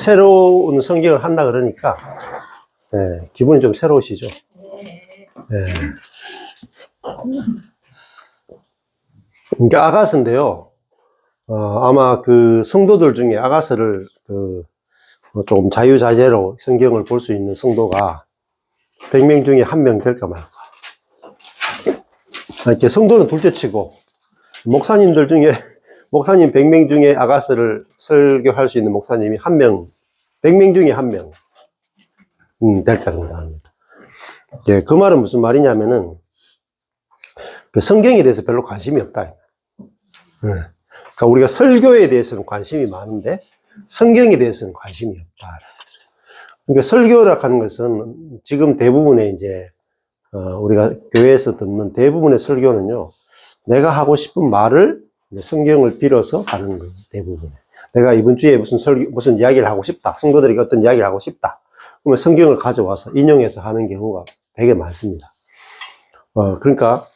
새로운 성경을 한다 그러니까, 예, 기분이 좀 새로우시죠? 예. 이게 아가스인데요. 아마 그 성도들 중에 아가스를 조금 자유자재로 성경을 볼 수 있는 성도가 100명 중에 1명 될까 말까. 이렇게 성도는 둘째 치고, 목사님들 중에, 목사님 100명 중에 아가스를 설교할 수 있는 목사님이 1명, 100명 중에 1명, 될까 정도 합니다. 예, 그 말은 무슨 말이냐면은, 그 성경에 대해서 별로 관심이 없다. 예. 그러니까 우리가 설교에 대해서는 관심이 많은데, 성경에 대해서는 관심이 없다. 그러니까 설교라 하는 것은 지금 대부분의 이제, 우리가 교회에서 듣는 대부분의 설교는요, 내가 하고 싶은 말을 성경을 빌어서 하는 거예요, 대부분. 내가 이번 주에 무슨 이야기를 하고 싶다. 성도들에게 어떤 이야기를 하고 싶다. 그러면 성경을 가져와서 인용해서 하는 경우가 되게 많습니다. 그러니까,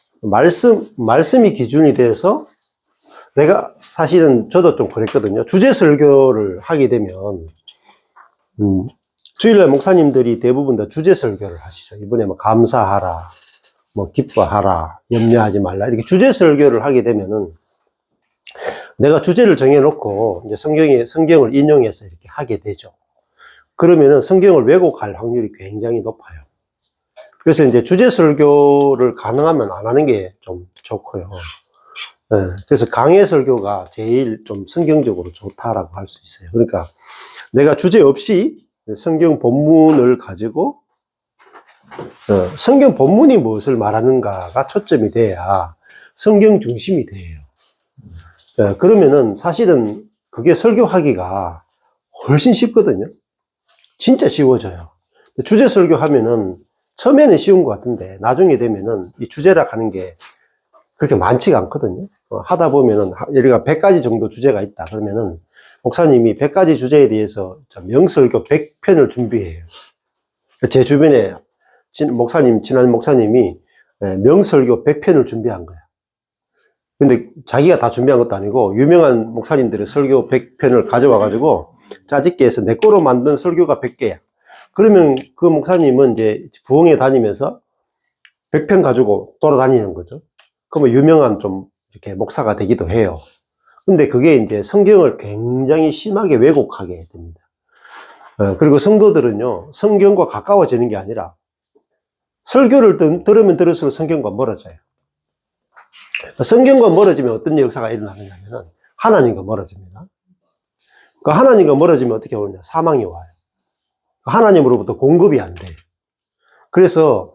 말씀이 기준이 돼서 내가 사실은 저도 좀 그랬거든요. 주제 설교를 하게 되면, 주일날 목사님들이 대부분 다 주제 설교를 하시죠. 이번에 뭐 감사하라, 뭐 기뻐하라, 염려하지 말라. 이렇게 주제 설교를 하게 되면은 내가 주제를 정해놓고 이제 성경을 인용해서 이렇게 하게 되죠. 그러면은 성경을 왜곡할 확률이 굉장히 높아요. 그래서 이제 주제 설교를 가능하면 안 하는 게 좀 좋고요. 네, 그래서 강해 설교가 제일 좀 성경적으로 좋다라고 할 수 있어요. 그러니까 내가 주제 없이 성경 본문을 가지고 성경 본문이 무엇을 말하는가가 초점이 돼야 성경 중심이 돼요. 그러면은 사실은 그게 설교하기가 훨씬 쉽거든요. 진짜 쉬워져요. 주제 설교하면은 처음에는 쉬운 것 같은데 나중에 되면은 이 주제라 하는 게 그렇게 많지가 않거든요. 하다 보면은 우리가 100가지 정도 주제가 있다 그러면은 목사님이 100가지 주제에 대해서 명설교 100편을 준비해요. 제 주변에 지난 목사님이 명설교 100편을 준비한 거야. 근데 자기가 다 준비한 것도 아니고 유명한 목사님들의 설교 100편을 가져와 가지고 짜집게 해서 내 거로 만든 설교가 100개야. 그러면 그 목사님은 이제 부흥회 다니면서 100편 가지고 돌아다니는 거죠. 그러면 유명한 좀 이렇게 목사가 되기도 해요. 근데 그게 이제 성경을 굉장히 심하게 왜곡하게 됩니다. 그리고 성도들은요, 성경과 가까워지는 게 아니라 설교를 들으면 들을수록 성경과 멀어져요. 성경과 멀어지면 어떤 역사가 일어나느냐면은 하나님과 멀어집니다. 그 하나님과 멀어지면 어떻게 오느냐? 사망이 와요. 하나님으로부터 공급이 안 돼요. 그래서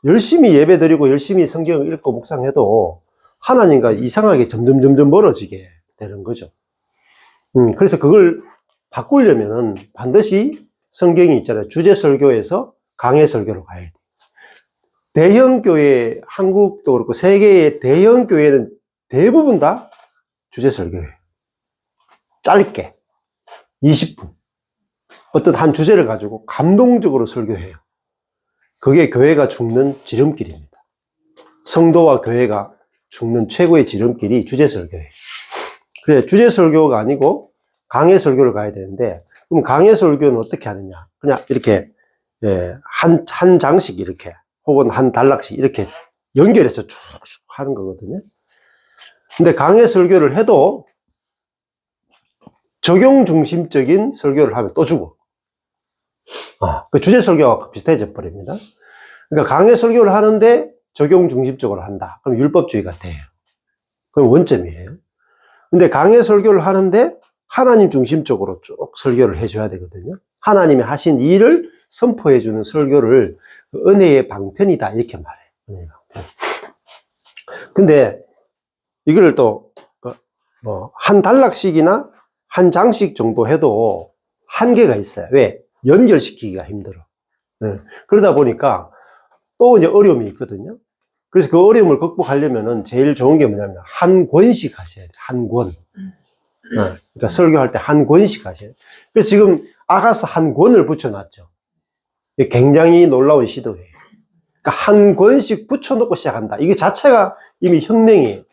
열심히 예배드리고 열심히 성경을 읽고 묵상해도 하나님과 이상하게 점점 멀어지게 되는 거죠. 그래서 그걸 바꾸려면 반드시 성경이 있잖아요. 주제 설교에서 강해 설교로 가야 돼요. 대형 교회, 한국도 그렇고 세계의 대형 교회는 대부분 다 주제 설교예요. 짧게 20분 어떤 한 주제를 가지고 감동적으로 설교해요. 그게 교회가 죽는 지름길입니다. 성도와 교회가 죽는 최고의 지름길이 주제 설교예요. 그래, 주제 설교가 아니고 강해 설교를 가야 되는데, 그럼 강해 설교는 어떻게 하느냐? 그냥 이렇게, 한 장씩 이렇게, 혹은 한 단락씩 이렇게 연결해서 쭉쭉 하는 거거든요. 근데 강해 설교를 해도 적용 중심적인 설교를 하면 또 죽어. 그 주제 설교와 비슷해져 버립니다. 그러니까 강해 설교를 하는데 적용 중심적으로 한다. 그럼 율법주의가 돼요. 그럼 원점이에요. 근데 강해 설교를 하는데 하나님 중심적으로 쭉 설교를 해줘야 되거든요. 하나님이 하신 일을 선포해주는 설교를 은혜의 방편이다 이렇게 말해요. 은혜의 방편. 근데 이걸 또 한 단락씩이나 한 장씩 정도 해도 한계가 있어요. 왜? 연결시키기가 힘들어. 그러다 보니까 또 이제 어려움이 있거든요. 그래서 그 어려움을 극복하려면은 제일 좋은 게 뭐냐면 한 권씩 하셔야 돼요. 한 권. 그러니까 설교할 때 한 권씩 하셔야 돼요. 그래서 지금 아가서 한 권을 붙여놨죠. 굉장히 놀라운 시도예요. 그러니까 한 권씩 붙여놓고 시작한다. 이게 자체가 이미 혁명이에요.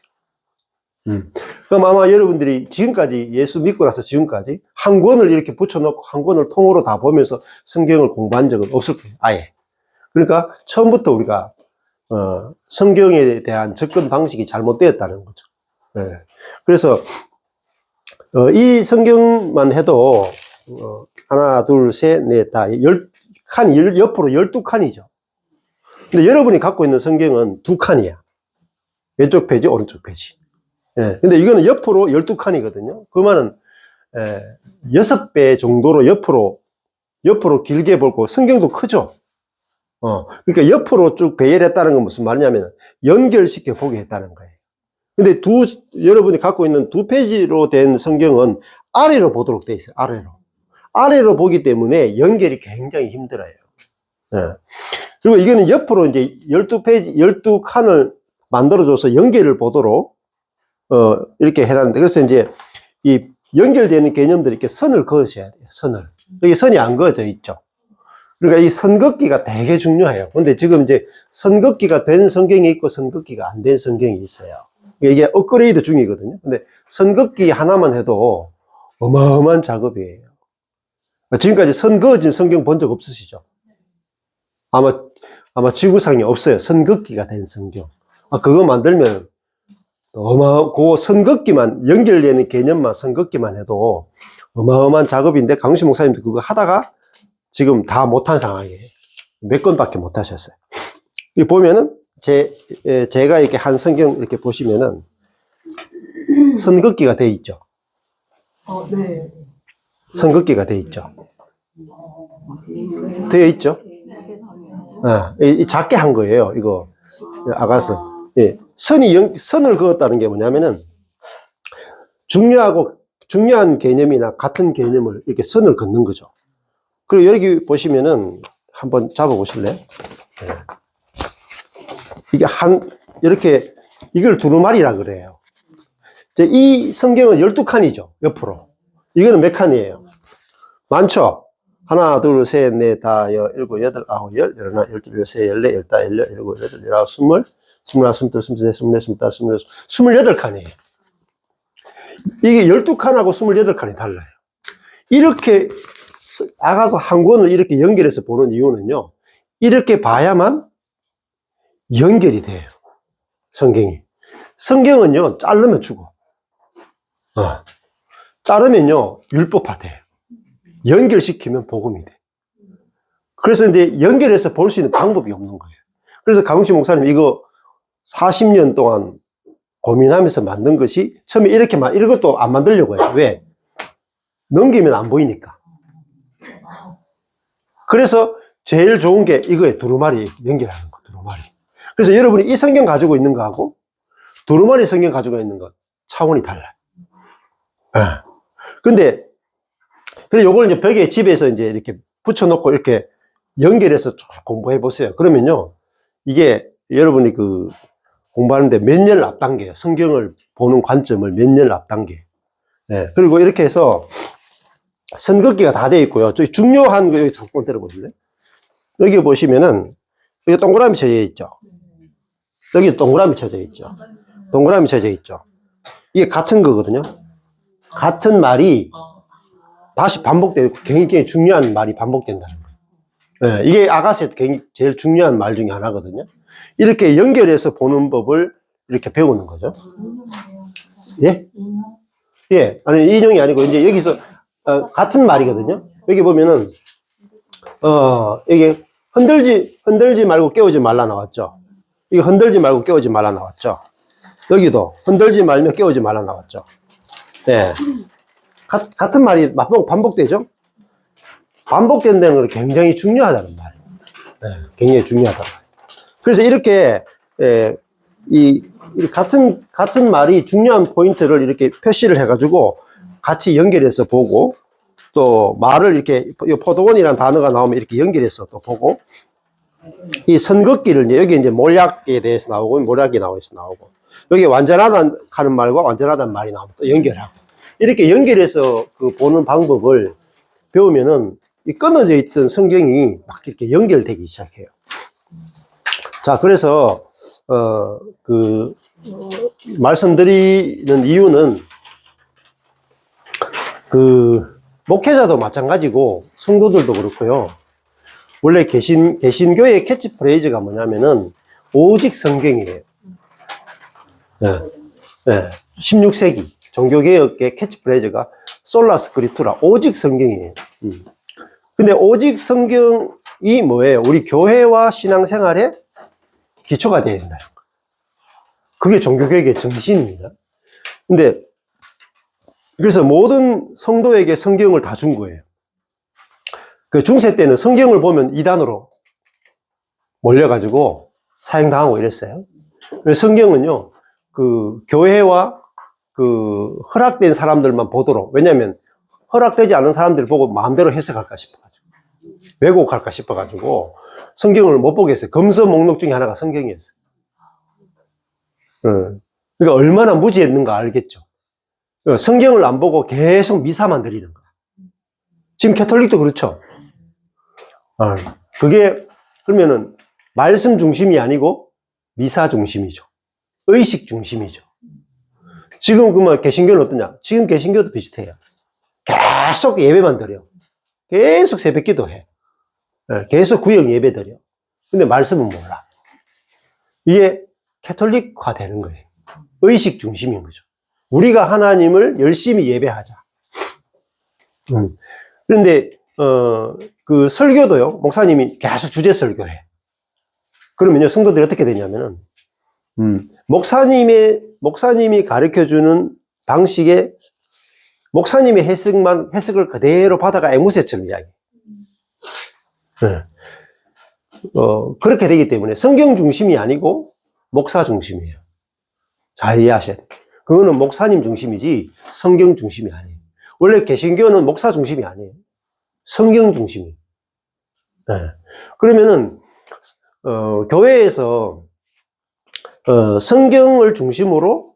그럼 아마 여러분들이 지금까지 예수 믿고 나서 지금까지 한 권을 이렇게 붙여놓고 한 권을 통으로 다 보면서 성경을 공부한 적은 없을 거예요. 아예. 그러니까 처음부터 우리가 성경에 대한 접근 방식이 잘못되었다는 거죠. 네. 그래서 이 성경만 해도 하나, 둘, 셋, 넷, 다 옆으로 12칸이죠. 근데 여러분이 갖고 있는 성경은 2칸이야. 왼쪽 페이지, 오른쪽 페이지. 예. 근데 이거는 옆으로 12칸이거든요. 그 말은 6배 정도로 옆으로 길게 볼고 성경도 크죠. 그러니까 옆으로 쭉 배열했다는 건 무슨 말이냐면 연결시켜 보게 했다는 거예요. 근데 여러분이 갖고 있는 2페이지로 된 성경은 아래로 보도록 돼 있어요. 아래로 보기 때문에 연결이 굉장히 힘들어요. 예. 그리고 이거는 옆으로 이제 12페이지, 12칸을 만들어줘서 연결을 보도록, 이렇게 해놨는데, 그래서 이제 이 연결되는 개념들이 이렇게 선을 그으셔야 돼요. 선을. 여기 선이 안 그어져 있죠. 그러니까 이 선긋기가 되게 중요해요. 근데 지금 이제 선긋기가 된 성경이 있고 선긋기가 안 된 성경이 있어요. 이게 업그레이드 중이거든요. 근데 선긋기 하나만 해도 어마어마한 작업이에요. 지금까지 선 그어진 성경 본 적 없으시죠? 아마 지구상에 없어요. 선긋기가 된 성경. 그거 만들면 그 선긋기만, 연결되는 개념만 선긋기만 해도 어마어마한 작업인데, 강시 목사님도 그거 하다가 지금 다 못한 상황이에요. 몇 건밖에 못 하셨어요. 여기 보면은, 제가 이렇게 한 성경 이렇게 보시면은, 선긋기가 돼 있죠. 네. 선긋기가 돼 있죠. 되어 있죠. 이 작게 한 거예요. 이거 아가서. 예. 선을 그었다는 게 뭐냐면은 중요한 개념이나 같은 개념을 이렇게 선을 긋는 거죠. 그리고 여기 보시면은 한번 잡아 보실래요? 예. 이게 이렇게 이걸 두루마리라 그래요. 이 성경은 12칸이죠. 옆으로. 이거는 몇 칸이에요? 많죠? 하나, 둘, 셋, 넷, 다, 일곱, 여덟, 아홉, 열, 열하나, 열둘, 열세, 열네, 열다, 열여, 열일곱, 여덟, 열아홉, 스물, 스물하나, 스물둘, 스물셋, 스물넷, 스물다섯, 스물여섯, 28칸이에요. 이게 12칸하고 28칸이 달라요. 이렇게 아가서 한 권을 이렇게 연결해서 보는 이유는요, 이렇게 봐야만 연결이 돼요. 성경은요, 자르면 죽어. 자르면요, 율법화 돼요. 연결시키면 복음이 돼. 그래서 이제 연결해서 볼 수 있는 방법이 없는 거예요. 그래서 강웅식 목사님 이거 40년 동안 고민하면서 만든 것이 처음에 이것도 안 만들려고 해요. 왜? 넘기면 안 보이니까. 그래서 제일 좋은 게 이거에 두루마리 연결하는 거, 두루마리. 그래서 여러분이 이 성경 가지고 있는 거하고 두루마리 성경 가지고 있는 거 차원이 달라요. 근데 요걸 이제 벽에 집에서 이제 이렇게 붙여놓고 이렇게 연결해서 쭉 공부해 보세요. 그러면요, 이게 여러분이 공부하는데 몇 년을 앞당겨요. 성경을 보는 관점을 몇 년을 앞당겨요. 네. 그리고 이렇게 해서 선긋기가 다 되어 있고요. 저기 중요한 거 여기 잠깐 들어보실래요? 여기 보시면은 여기 동그라미 쳐져 있죠. 여기 동그라미 쳐져 있죠. 동그라미 쳐져 있죠. 이게 같은 거거든요. 같은 말이 다시 반복되고 굉장히 중요한 말이 반복된다는 거예요. 네, 이게 아가셋 제일 중요한 말 중에 하나거든요. 이렇게 연결해서 보는 법을 이렇게 배우는 거죠. 예? 예, 아니 인용이 아니고 이제 여기서 같은 말이거든요. 여기 보면은 이게 흔들지 말고 깨우지 말라 나왔죠. 이거 흔들지 말고 깨우지 말라 나왔죠. 여기도 흔들지 말며 깨우지 말라 나왔죠. 예. 같은 말이 반복되죠? 반복된다는 건 굉장히 중요하다는 말이에요. 네, 굉장히 중요하다는 말이에요. 그래서 이렇게, 같은 말이 중요한 포인트를 이렇게 표시를 해가지고 같이 연결해서 보고 또 말을 이렇게, 포도원이라는 단어가 나오면 이렇게 연결해서 또 보고 이 선긋기를 여기 이제 몰약에 대해서 나오고 몰약이 나오고 여기 완전하다는 하는 말과 완전하다는 말이 나오면 또 연결하고 이렇게 연결해서 보는 방법을 배우면은 이 끊어져 있던 성경이 막 이렇게 연결되기 시작해요. 자, 그래서 말씀드리는 이유는 목회자도 마찬가지고 성도들도 그렇고요. 원래 개신교의 캐치프레이즈가 뭐냐면은 오직 성경이에요. 네. 네. 16세기 종교개혁의 캐치프레이즈가 솔라 스크립투라, 오직 성경이에요. 근데 오직 성경이 뭐예요? 우리 교회와 신앙생활의 기초가 되어야 된다. 그게 종교개혁의 정신입니다. 근데 그래서 모든 성도에게 성경을 다 준 거예요. 그 중세 때는 성경을 보면 이단으로 몰려가지고 사형당하고 이랬어요. 성경은요, 교회와 허락된 사람들만 보도록, 왜냐면 허락되지 않은 사람들 보고 마음대로 해석할까 싶어가지고, 왜곡할까 싶어가지고, 성경을 못 보게 했어요. 검서 목록 중에 하나가 성경이었어요. 그러니까 얼마나 무지했는가 알겠죠. 성경을 안 보고 계속 미사만 드리는 거야. 지금 캐톨릭도 그렇죠. 그게 그러면은 말씀 중심이 아니고 미사 중심이죠. 의식 중심이죠. 지금 그러면 개신교는 어떠냐? 지금 개신교도 비슷해요. 계속 예배만 드려. 계속 새벽 기도해. 계속 구역 예배 드려. 근데 말씀은 몰라. 이게 캐톨릭화 되는 거예요. 의식 중심인 거죠. 우리가 하나님을 열심히 예배하자. 그런데 설교도요, 목사님이 계속 주제 설교해. 그러면요, 성도들이 어떻게 되냐면은 목사님이 가르쳐주는 방식의 목사님의 해석을 그대로 받아가 앵무새처럼 이야기해. 그렇게 되기 때문에 성경 중심이 아니고 목사 중심이에요. 잘 이해하셔야 돼요. 그거는 목사님 중심이지 성경 중심이 아니에요. 원래 개신교는 목사 중심이 아니에요. 성경 중심이에요. 그러면은 교회에서 성경을 중심으로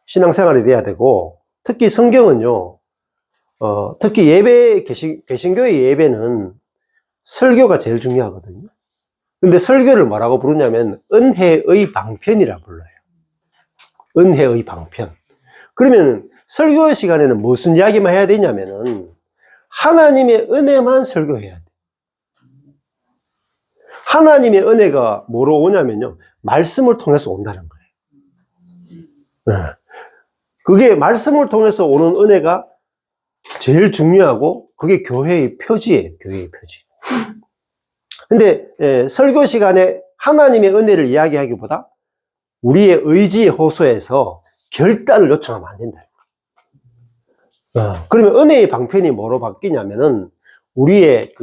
신앙생활이 돼야 되고, 특히 성경은요, 특히 개신교의 예배는 설교가 제일 중요하거든요. 근데 설교를 뭐라고 부르냐면 은혜의 방편이라 불러요. 은혜의 방편. 그러면 설교 시간에는 무슨 이야기만 해야 되냐면은 하나님의 은혜만 설교해야 돼. 하나님의 은혜가 뭐로 오냐면요, 말씀을 통해서 온다는 거예요. 그게 말씀을 통해서 오는 은혜가 제일 중요하고, 그게 교회의 표지예요. 교회의 표지. 근데 설교 시간에 하나님의 은혜를 이야기하기보다 우리의 의지에 호소해서 결단을 요청하면 안 된다. 그러면 은혜의 방편이 뭐로 바뀌냐면은 우리의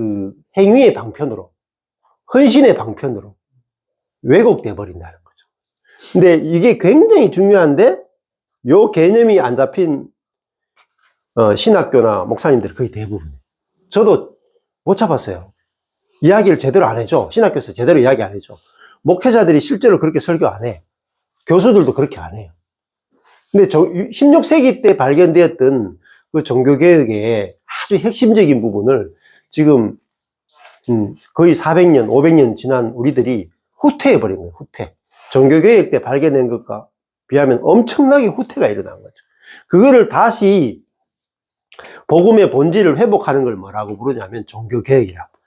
행위의 방편으로, 헌신의 방편으로 왜곡돼 버린다는 거죠. 근데 이게 굉장히 중요한데 요 개념이 안 잡힌 신학교나 목사님들이 거의 대부분이에요. 저도 못 잡았어요. 이야기를 제대로 안 해줘. 신학교에서 제대로 이야기 안 해줘. 목회자들이 실제로 그렇게 설교 안 해. 교수들도 그렇게 안 해요. 근데 16세기 때 발견되었던 그 종교개혁의 아주 핵심적인 부분을 지금 거의 400년, 500년 지난 우리들이 후퇴해버린 거예요. 후퇴. 종교개혁 때 발견된 것과 비하면 엄청나게 후퇴가 일어난 거죠. 그거를 다시 복음의 본질을 회복하는 걸 뭐라고 부르냐면 종교개혁이라고.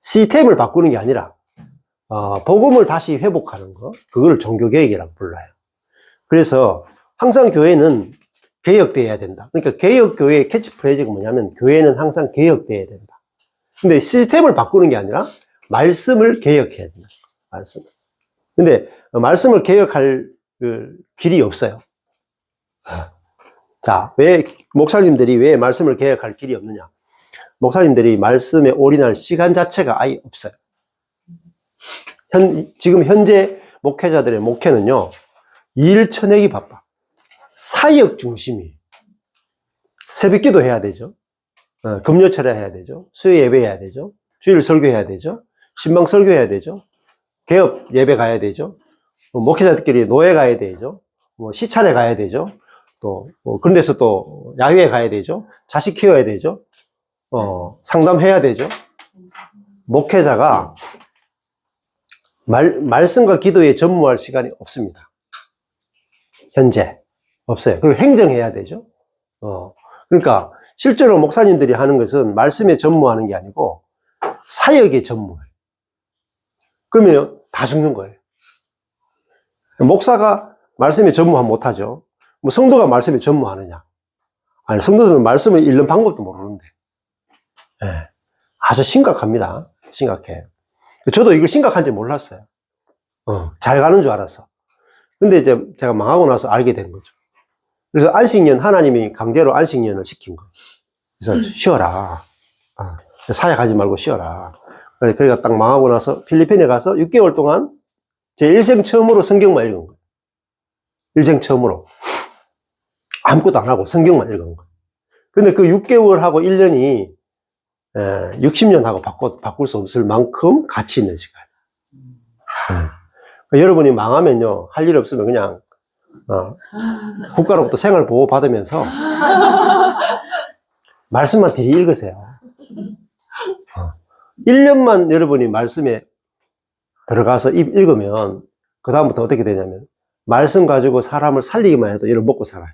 시스템을 바꾸는 게 아니라 복음을 다시 회복하는 거, 그걸 종교개혁이라고 불러요. 그래서 항상 교회는 개혁되어야 된다. 그러니까 개혁교회의 캐치프레이즈가 뭐냐면 교회는 항상 개혁되어야 된다. 근데 시스템을 바꾸는 게 아니라 말씀을 개혁해야 된다. 말씀. 근데 말씀을 개혁할 길이 없어요. 자, 목사님들이 왜 말씀을 개혁할 길이 없느냐? 목사님들이 말씀에 올인할 시간 자체가 아예 없어요. 지금 현재 목회자들의 목회는요, 일 쳐내기 바빠. 사역 중심이에요. 새벽 기도 해야 되죠. 금요철에 해야 되죠. 수요 예배 해야 되죠. 주일 설교해야 되죠. 신방 설교해야 되죠. 개업 예배 가야 되죠. 목회자들끼리 노예 가야 되죠. 시찰에 가야 되죠. 또 그런 데서 또 야유회 가야 되죠. 자식 키워야 되죠. 상담해야 되죠. 목회자가 말씀과 기도에 전무할 시간이 없습니다. 현재 없어요. 그리고 행정해야 되죠. 그러니까 실제로 목사님들이 하는 것은 말씀에 전무하는 게 아니고 사역에 전무해요. 그러면 다 죽는 거예요. 목사가 말씀에 전무하면 못하죠. 뭐 성도가 말씀에 전무하느냐? 아니, 성도들은 말씀을 읽는 방법도 모르는데. 네. 아주 심각합니다. 심각해. 저도 이걸 심각한지 몰랐어요. 잘 가는 줄 알았어. 근데 이제 제가 망하고 나서 알게 된 거죠. 그래서 안식년, 하나님이 강제로 안식년을 시킨 거예요. 그래서 쉬어라. 사역하지 말고 쉬어라. 그러니까 딱 망하고 나서 필리핀에 가서 6개월 동안 제 일생 처음으로 성경만 읽은 거예요. 일생 처음으로. 아무것도 안 하고 성경만 읽은 거예요. 근데 그 6개월하고 1년이 60년하고 바꿀 수 없을 만큼 가치 있는 시간. 여러분이 망하면요, 할 일 없으면 그냥 국가로부터 생활보호 받으면서 말씀만 되게 읽으세요. 1년만 여러분이 말씀에 들어가서 읽으면 그 다음부터 어떻게 되냐면 말씀 가지고 사람을 살리기만 해도 여러분 먹고 살아요.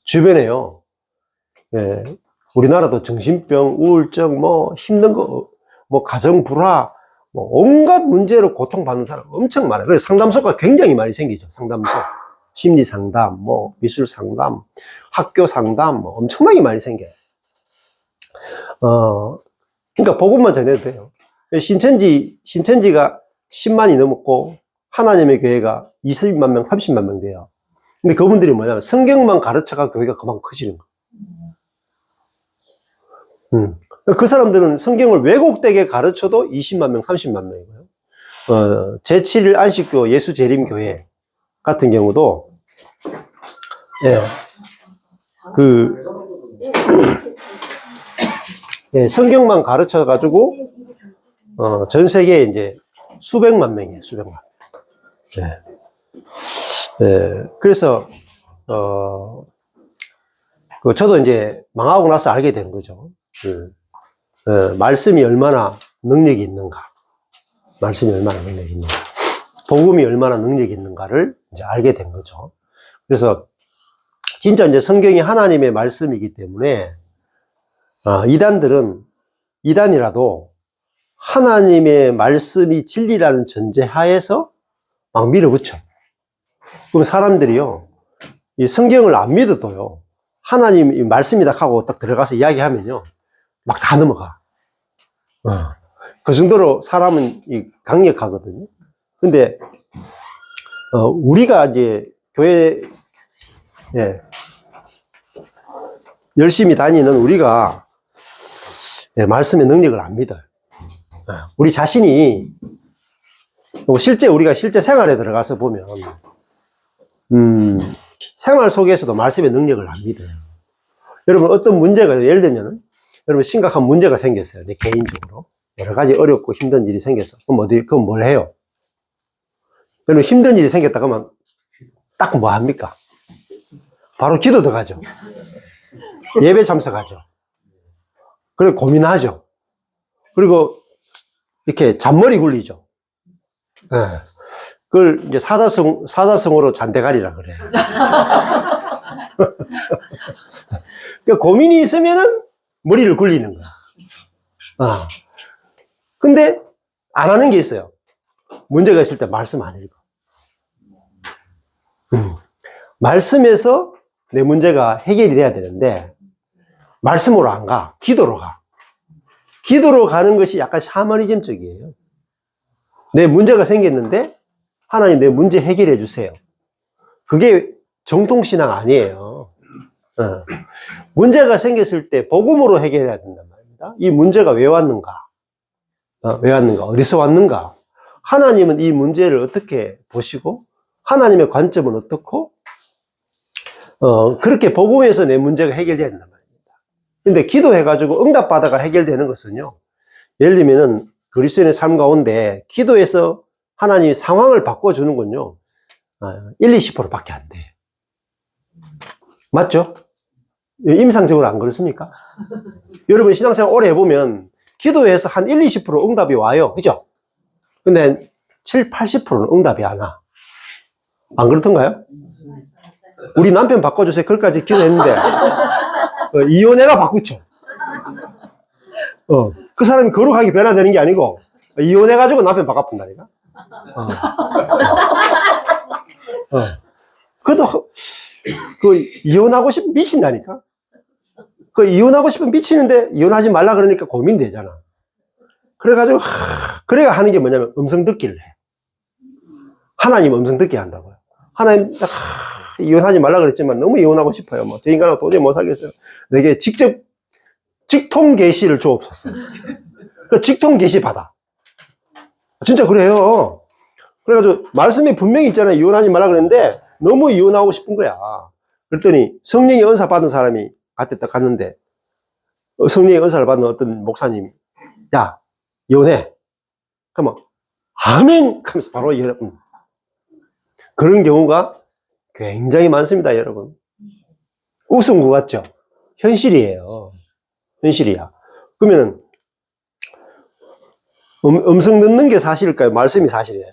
주변에요, 우리나라도 정신병, 우울증, 뭐 힘든 거, 뭐 가정 불화, 뭐 온갖 문제로 고통받는 사람 엄청 많아요. 그래서 상담소가 굉장히 많이 생기죠. 상담소, 심리 상담, 뭐 미술 상담, 학교 상담, 뭐 엄청나게 많이 생겨요. 그러니까 복음만 전해도 돼요. 신천지가 10만이 넘었고 하나님의 교회가 20만 명, 30만 명 돼요. 근데 그분들이 뭐냐면 성경만 가르쳐가 교회가 그만큼 커지는 거예요. 그 사람들은 성경을 왜곡되게 가르쳐도 20만 명, 30만 명이고요. 제7일 안식교 예수재림교회 같은 경우도, 성경만 가르쳐가지고, 전 세계에 이제 수백만 명이에요, 수백만 명. 그래서, 저도 이제 망하고 나서 알게 된 거죠. 말씀이 얼마나 능력이 있는가. 말씀이 얼마나 능력이 있는가. 복음이 얼마나 능력이 있는가를 이제 알게 된 거죠. 그래서 진짜 이제 성경이 하나님의 말씀이기 때문에, 이단이라도 하나님의 말씀이 진리라는 전제하에서 막 밀어붙여. 그럼 사람들이요, 이 성경을 안 믿어도요, 하나님이 말씀이다 하고 딱 들어가서 이야기하면요, 막 다 넘어가. 그 정도로 사람은 강력하거든요. 근데, 우리가 이제 교회, 열심히 다니는 우리가, 말씀의 능력을 안 믿어요. 우리 자신이, 우리가 실제 생활에 들어가서 보면, 생활 속에서도 말씀의 능력을 안 믿어요. 여러분, 어떤 문제가, 예를 들면, 여러분, 심각한 문제가 생겼어요. 내 개인적으로. 여러 가지 어렵고 힘든 일이 생겼어. 그럼 뭘 해요? 여러분, 힘든 일이 생겼다 그러면, 딱 뭐 합니까? 바로 기도 들어가죠. 예배 참석하죠. 그리고 고민하죠. 그리고 이렇게 잔머리 굴리죠. 그걸 이제 사자성어로 잔대가리라 그래요. 그러니까 고민이 있으면은 머리를 굴리는 거야. 근데 안 하는 게 있어요. 문제가 있을 때 말씀 안 읽어. 말씀에서 내 문제가 해결이 돼야 되는데 말씀으로 안 가. 기도로 가. 기도로 가는 것이 약간 샤머니즘적이에요. 내 문제가 생겼는데 하나님 내 문제 해결해 주세요. 그게 정통신앙 아니에요. 문제가 생겼을 때 복음으로 해결해야 된단 말입니다. 이 문제가 왜 왔는가? 어디서 왔는가? 하나님은 이 문제를 어떻게 보시고 하나님의 관점은 어떻고 그렇게 복음에서 내 문제가 해결돼야 된단 말입니다. 근데 기도해가지고 응답받아가 해결되는 것은요, 예를 들면은 그리스도인의 삶 가운데 기도해서 하나님이 상황을 바꿔주는군요. 1, 20% 밖에 안 돼. 맞죠? 임상적으로 안 그렇습니까? 여러분 신앙생활 오래 해보면 기도해서 한 1, 20% 응답이 와요. 그죠? 근데 7, 80%는 응답이 안 와. 안 그렇던가요? 우리 남편 바꿔주세요. 그것까지 기도했는데, 이혼해가 바꾸죠. 그 사람이 거룩하게 변화되는 게 아니고, 이혼해가지고 남편 바꿔본다니까? 그래도, 이혼하고 싶으면 미친다니까? 이혼하고 싶으면 미치는데, 이혼하지 말라 그러니까 고민되잖아. 그래가지고, 그래가 하는 게 뭐냐면, 음성 듣기를 해. 하나님 음성 듣게 한다고요. 하나님, 이혼하지 말라 그랬지만 너무 이혼하고 싶어요. 뭐, 저 인간하고 도저히 못 살겠어요. 내게 직접, 직통 계시를 주옵소서. 직통 계시 받아. 진짜 그래요. 그래가지고, 말씀이 분명히 있잖아요. 이혼하지 말라 그랬는데, 너무 이혼하고 싶은 거야. 그랬더니, 성령의 은사 받은 사람이 딱 갔는데, 성령의 은사를 받은 어떤 목사님이, 야, 이혼해. 그러면, 아멘! 하면서 바로 이혼해. 그런 경우가 굉장히 많습니다, 여러분. 웃은 것 같죠? 현실이에요. 현실이야. 그러면, 음성 듣는 게 사실일까요? 말씀이 사실이에요.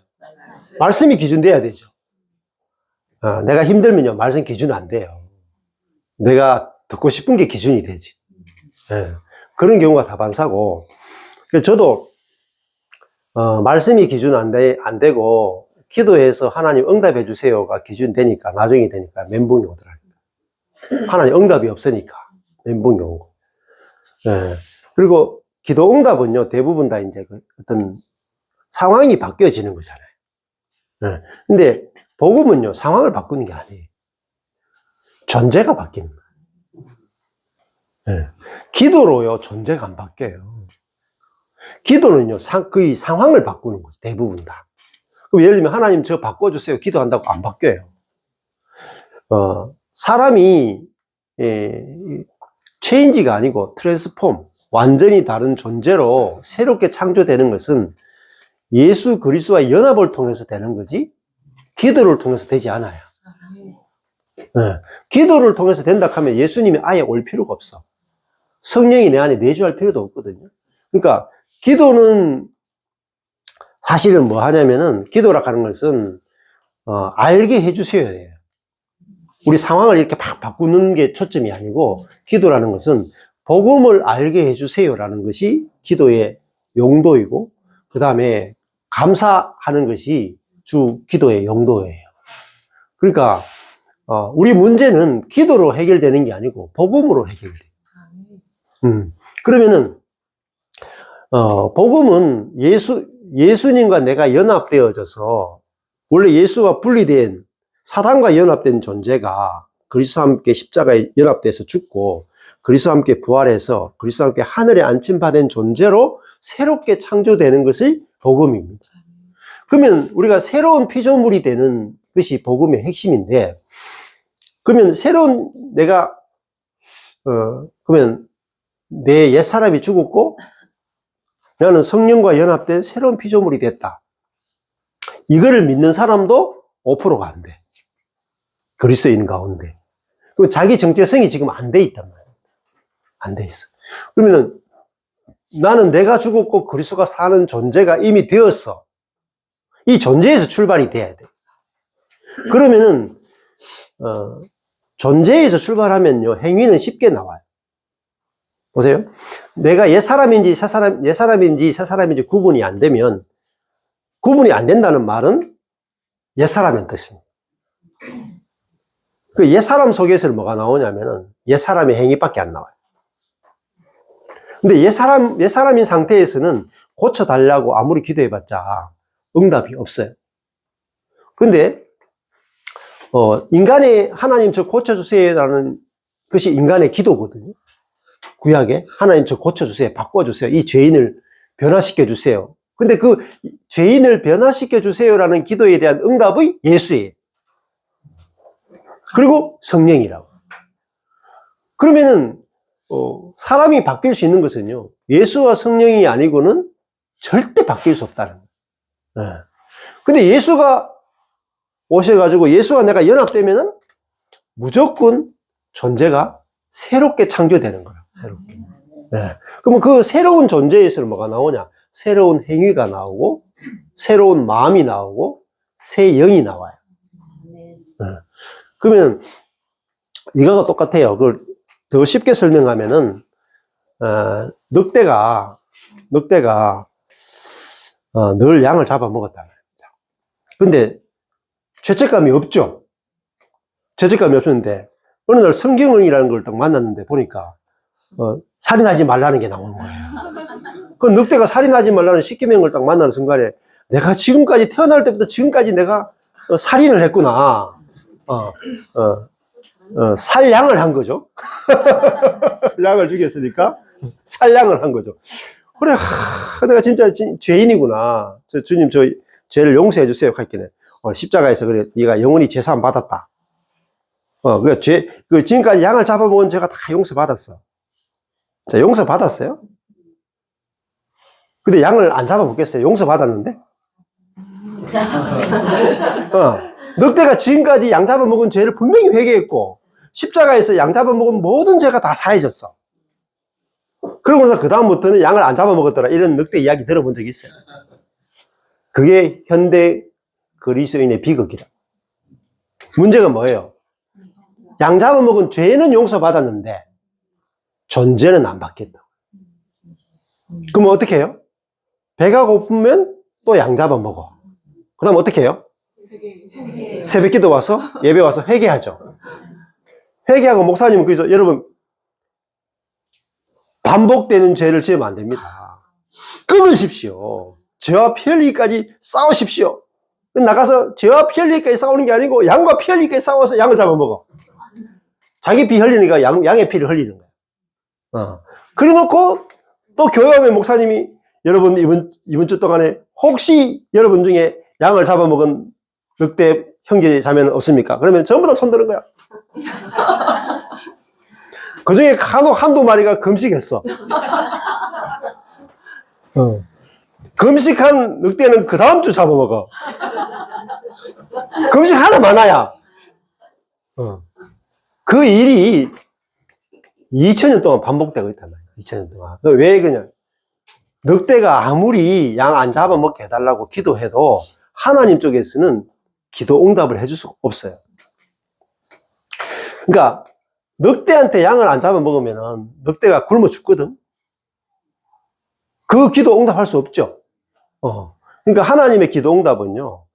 말씀이 기준 돼야 되죠. 내가 힘들면요, 말씀 기준은 안 돼요. 내가 듣고 싶은 게 기준이 되지. 네. 그런 경우가 다반사고, 저도, 말씀이 기준 안 되고, 기도해서 하나님 응답해 주세요가 기준 되니까, 나중에 되니까 멘붕이 오더라고요. 하나님 응답이 없으니까 멘붕이 오고. 네. 그리고 기도 응답은요, 대부분 다 이제 어떤 상황이 바뀌어지는 거잖아요. 네. 근데 복음은요, 상황을 바꾸는 게 아니에요. 존재가 바뀌는 거예요. 네. 기도로요, 존재가 안 바뀌어요. 기도는요, 그 상황을 바꾸는 거죠. 대부분 다. 그럼 예를 들면, 하나님 저 바꿔주세요. 기도한다고 안 바뀌어요. 사람이, 체인지가 아니고 트랜스폼, 완전히 다른 존재로 새롭게 창조되는 것은 예수 그리스도와의 연합을 통해서 되는 거지, 기도를 통해서 되지 않아요. 기도를 통해서 된다 하면 예수님이 아예 올 필요가 없어. 성령이 내 안에 내주할 필요도 없거든요. 그러니까 기도는 사실은 뭐 하냐면은, 기도라 하는 것은 알게 해주셔야 돼요. 우리 상황을 이렇게 막 바꾸는 게 초점이 아니고, 기도라는 것은 복음을 알게 해주세요라는 것이 기도의 용도이고, 그 다음에 감사하는 것이 주 기도의 용도예요. 그러니까 우리 문제는 기도로 해결되는 게 아니고 복음으로 해결돼요. 그러면은 복음은 예수님과 내가 연합되어져서, 원래 예수와 분리된, 사단과 연합된 존재가 그리스도와 함께 십자가에 연합돼서 죽고, 그리스도와 함께 부활해서 그리스도와 함께 하늘에 안침받은 존재로 새롭게 창조되는 것이 복음입니다. 그러면 우리가 새로운 피조물이 되는 것이 복음의 핵심인데, 그러면 새로운 그러면 내 옛사람이 죽었고 나는 성령과 연합된 새로운 피조물이 됐다. 이거를 믿는 사람도 5%가 안 돼. 그리스도인 가운데. 그럼 자기 정체성이 지금 안 돼 있단 말이야. 안 돼 있어. 그러면 나는 내가 죽었고 그리스도가 사는 존재가 이미 되었어. 이 존재에서 출발이 돼야 돼. 그러면은 존재에서 출발하면요, 행위는 쉽게 나와요. 보세요. 내가 옛사람인지 새 사람인지 구분이 안 되면, 구분이 안 된다는 말은 옛사람인 뜻입니다. 그 옛사람 속에서 뭐가 나오냐면은 옛사람의 행위밖에 안 나와요. 근데 옛사람인 상태에서는 고쳐달라고 아무리 기도해봤자 응답이 없어요. 근데 인간의 하나님 저 고쳐주세요라는 것이 인간의 기도거든요. 구약에 하나님 저 고쳐주세요, 바꿔주세요, 이 죄인을 변화시켜주세요. 근데 그 죄인을 변화시켜주세요라는 기도에 대한 응답이 예수예요. 그리고 성령이라고. 그러면은 사람이 바뀔 수 있는 것은요, 예수와 성령이 아니고는 절대 바뀔 수 없다는 거예요. 근데 예수가 오셔가지고 예수와 내가 연합되면은 무조건 존재가 새롭게 창조되는 거예요. 새롭게. 그러면 그 새로운 존재에서 뭐가 나오냐? 새로운 행위가 나오고, 새로운 마음이 나오고, 새 영이 나와요. 그러면 이거가 똑같아요. 그걸 더 쉽게 설명하면은 늑대가 늘 양을 잡아먹었단 말입니다. 근데 죄책감이 없죠. 죄책감이 없었는데 어느 날 성경이라는 걸 딱 만났는데 보니까 살인하지 말라는 게 나오는 거예요. 그 늑대가 살인하지 말라는 십계명을 딱 만나는 순간에 내가 지금까지 태어날 때부터 지금까지 내가 살인을 했구나. 살양을 한 거죠. 양을 죽였으니까 살양을 한 거죠. 그래, 내가 진짜 죄인이구나. 주님, 저 죄를 용서해 주세요. 했겠네. 십자가에서 그래, 네가 영원히 죄사함 받았다. 그래, 지금까지 양을 잡아먹은 죄가 다 용서받았어. 자, 용서받았어요? 근데 양을 안 잡아먹겠어요? 용서받았는데? 늑대가 지금까지 양 잡아먹은 죄를 분명히 회개했고, 십자가에서 양 잡아먹은 모든 죄가 다 사해졌어. 그러고서 그다음부터는 양을 안 잡아먹었더라. 이런 늑대 이야기 들어본 적 있어요? 그게 현대 그리스도인의 비극이라. 문제가 뭐예요? 양 잡아먹은 죄는 용서받았는데, 존재는 안 받겠다. 그러면 어떻게 해요? 배가 고프면 또 양 잡아먹어. 그 다음 어떻게 해요? 새벽 기도 와서, 예배 와서 회개하죠. 회개하고 목사님은 거기서 여러분, 반복되는 죄를 지으면 안 됩니다. 끊으십시오. 죄와 피 흘리기까지 싸우십시오. 나가서 죄와 피 흘리기까지 싸우는 게 아니고 양과 피 흘리기까지 싸워서 양을 잡아먹어. 자기 피 흘리니까 양의 피를 흘리는 거야. 그래 놓고 또 교회 오면 목사님이 여러분 이번 주 동안에 혹시 여러분 중에 양을 잡아먹은 늑대 형제 자매는 없습니까? 그러면 전부 다 손드는 거야. 그 중에 간혹 한두 마리가 금식했어. 금식한 늑대는 그 다음 주 잡아먹어. 금식 하나 많아야. 그 일이 2000년 동안 반복되고 있단 말이야. 2000년 동안. 왜 그냥 늑대가 아무리 양 안 잡아먹게 해달라고 기도해도 하나님 쪽에서는 기도 응답을 해줄 수가 없어요. 그러니까 늑대한테 양을 안 잡아먹으면 늑대가 굶어 죽거든. 그 기도 응답할 수 없죠. 그러니까 하나님의 기도 응답은요,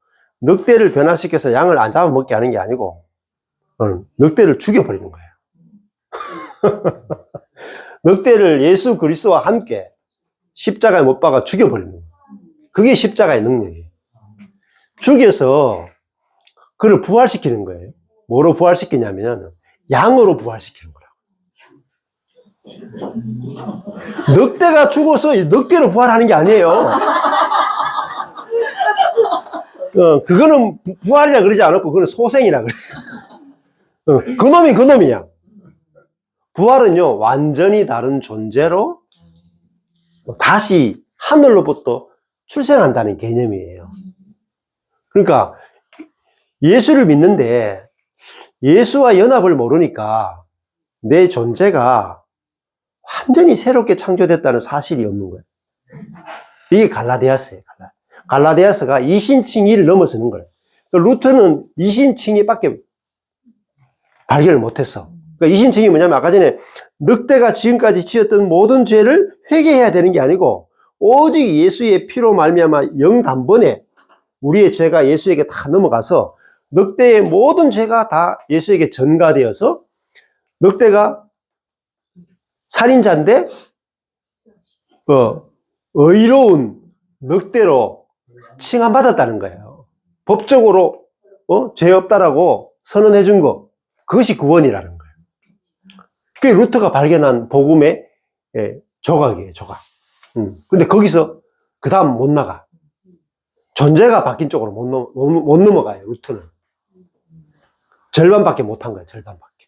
늑대를 변화시켜서 양을 안 잡아먹게 하는 게 아니고 늑대를 죽여버리는 거예요. 늑대를 예수 그리스도와 함께 십자가에 못 박아 죽여버리는 거예요. 그게 십자가의 능력이에요. 죽여서 그를 부활시키는 거예요. 뭐로 부활시키냐면 양으로 부활시키는 거라고. 늑대가 죽어서 늑대로 부활하는 게 아니에요. 그거는 부활이라 그러지 않았고 그거는 소생이라 그래요. 그놈이 그놈이야. 부활은요, 완전히 다른 존재로 다시 하늘로부터 출생한다는 개념이에요. 그러니까 예수를 믿는데 예수와 연합을 모르니까 내 존재가 완전히 새롭게 창조됐다는 사실이 없는 거예요. 이게 갈라디아서예요. 갈라디아서가 이신칭의를 넘어서는 거예요. 루터는 이신칭의밖에 발견을 못했어. 그러니까 이신칭이 뭐냐면 아까 전에 늑대가 지금까지 지었던 모든 죄를 회개해야 되는 게 아니고 오직 예수의 피로 말미암아 영단번에 우리의 죄가 예수에게 다 넘어가서 늑대의 모든 죄가 다 예수에게 전가되어서 늑대가 살인자인데 의로운 늑대로 칭함받았다는 거예요. 법적으로 죄 없다라고 선언해 준 거, 그것이 구원이라는 거예요. 그게 루터가 발견한 복음의 조각이에요, 조각. 근데 거기서 그 다음 못 나가. 존재가 바뀐 쪽으로 못 넘어가요, 루터는. 절반밖에 못한 거예요, 절반밖에.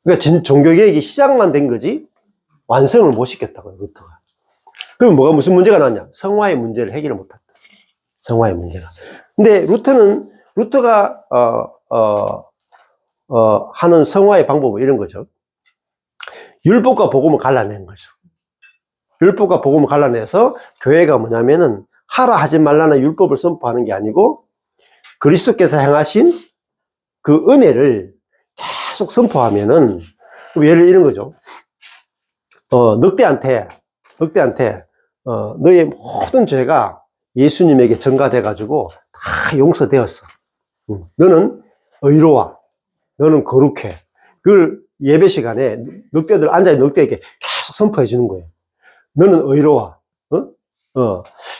그러니까 종교개혁이 시작만 된 거지 완성을 못 시켰다고요, 루터가. 그럼 무슨 문제가 나왔냐? 성화의 문제를 해결을 못했다. 성화의 문제가. 근데 루터가 하는 성화의 방법은 이런 거죠. 율법과 복음을 갈라낸 거죠. 율법과 복음을 갈라내서 교회가 뭐냐면은 하라 하지 말라는 율법을 선포하는 게 아니고 그리스도께서 행하신 그 은혜를 계속 선포하면은, 예를 이런 거죠. 늑대한테, 너의 모든 죄가 예수님에게 전가돼가지고 다 용서되었어. 너는 의로워. 너는 거룩해. 그걸 예배 시간에 늑대들, 앉아있는 늑대에게 계속 선포해 주는 거예요. 너는 의로워.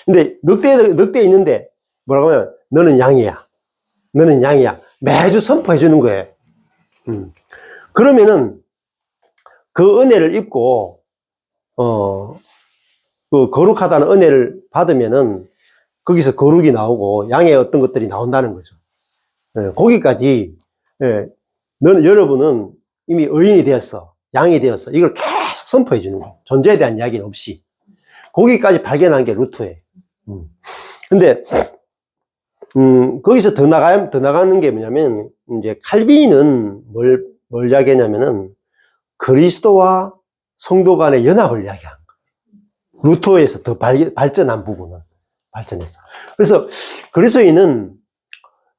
근데 늑대 있는데 뭐라고 하면 너는 양이야. 너는 양이야. 매주 선포해 주는 거예요. 그러면은 그 은혜를 입고, 그 거룩하다는 은혜를 받으면은 거기서 거룩이 나오고 양의 어떤 것들이 나온다는 거죠. 거기까지, 여러분은 이미 의인이 되었어. 양이 되었어. 이걸 계속 선포해 주는 거예요. 존재에 대한 이야기는 없이. 거기까지 발견한 게 루터예요. 근데, 거기서 더 나가는 게 뭐냐면, 이제 칼빈은 뭘 이야기하냐면은, 그리스도와 성도 간의 연합을 이야기한 거예요. 루터에서 더 발전한 부분은 발전했어. 그래서 그리스도인은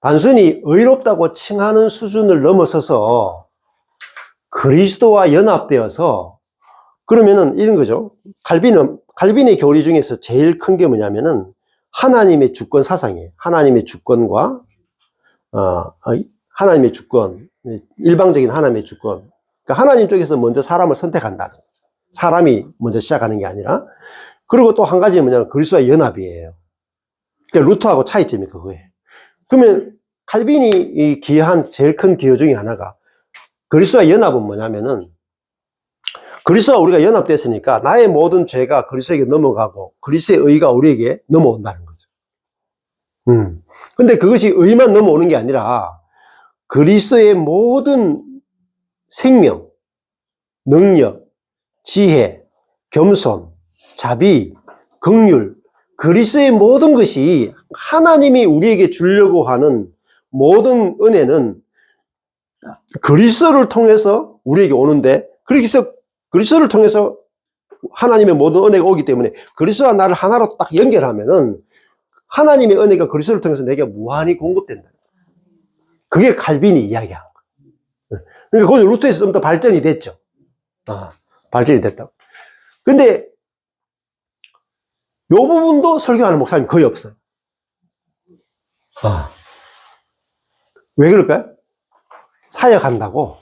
단순히 의롭다고 칭하는 수준을 넘어서서 그리스도와 연합되어서, 그러면은 이런 거죠. 칼빈의 교리 중에서 제일 큰 게 뭐냐면은 하나님의 주권 사상이에요. 하나님의 주권과 하나님의 주권, 일방적인 하나님의 주권. 그러니까 하나님 쪽에서 먼저 사람을 선택한다는 거죠. 사람이 먼저 시작하는 게 아니라. 그리고 또 한 가지는 뭐냐면 그리스도와 연합이에요. 그러니까 루터하고 차이점이 그거예요. 그러면 칼빈이 기여한 제일 큰 기여 중에 하나가 그리스도와 연합은 뭐냐면은, 그리스도와 우리가 연합됐으니까 나의 모든 죄가 그리스도에게 넘어가고 그리스도의 의가 우리에게 넘어온다는 거죠. 근데 그것이 의만 넘어오는 게 아니라 그리스도의 모든 생명, 능력, 지혜, 겸손, 자비, 긍휼, 그리스도의 모든 것이 하나님이 우리에게 주려고 하는 모든 은혜는 그리스도를 통해서 우리에게 오는데, 그리스도를 통해서 하나님의 모든 은혜가 오기 때문에 그리스도와 나를 하나로 딱 연결하면은 하나님의 은혜가 그리스도를 통해서 내게 무한히 공급된다. 그게 칼빈이 이야기한 거예요. 그러니까 거기 루터에서 좀 더 발전이 됐죠. 발전이 됐다고. 근데 이 부분도 설교하는 목사님 거의 없어요. 왜 그럴까요? 사역한다고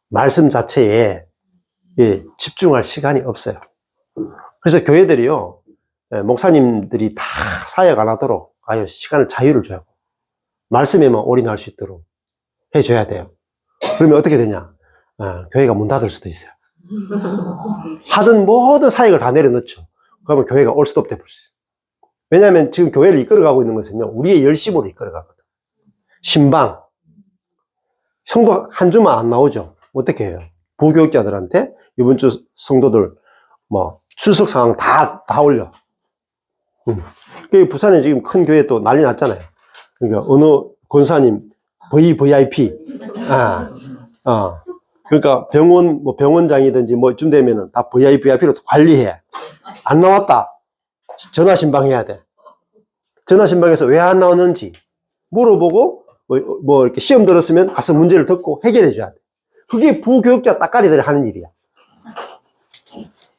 말씀 자체에 집중할 시간이 없어요. 그래서 교회들이요, 목사님들이 다 사역 안 하도록 시간을 자유를 줘요. 말씀에만 올인할 수 있도록 해줘야 돼요. 그러면 어떻게 되냐? 교회가 문 닫을 수도 있어요. 하던 모든 사역을 다 내려놓죠. 그러면 교회가 올 수도 없대 볼 수 있어요. 왜냐하면 지금 교회를 이끌어가고 있는 것은요, 우리의 열심으로 이끌어가거든. 신방. 성도 한 주만 안 나오죠. 어떻게 해요? 부교육자들한테 이번 주 성도들 출석 상황 다 올려. 부산에 지금 큰 교회 또 난리 났잖아요. 그러니까 어느 권사님 VIP. 그러니까 병원장이든지 쯤 되면은 다 VIP로 관리해. 안 나왔다. 전화 신방해야 돼. 전화 신방에서 왜 안 나오는지 물어보고 이렇게 시험 들었으면 가서 문제를 듣고 해결해 줘야 돼. 그게 부교육자 따까리들이 하는 일이야.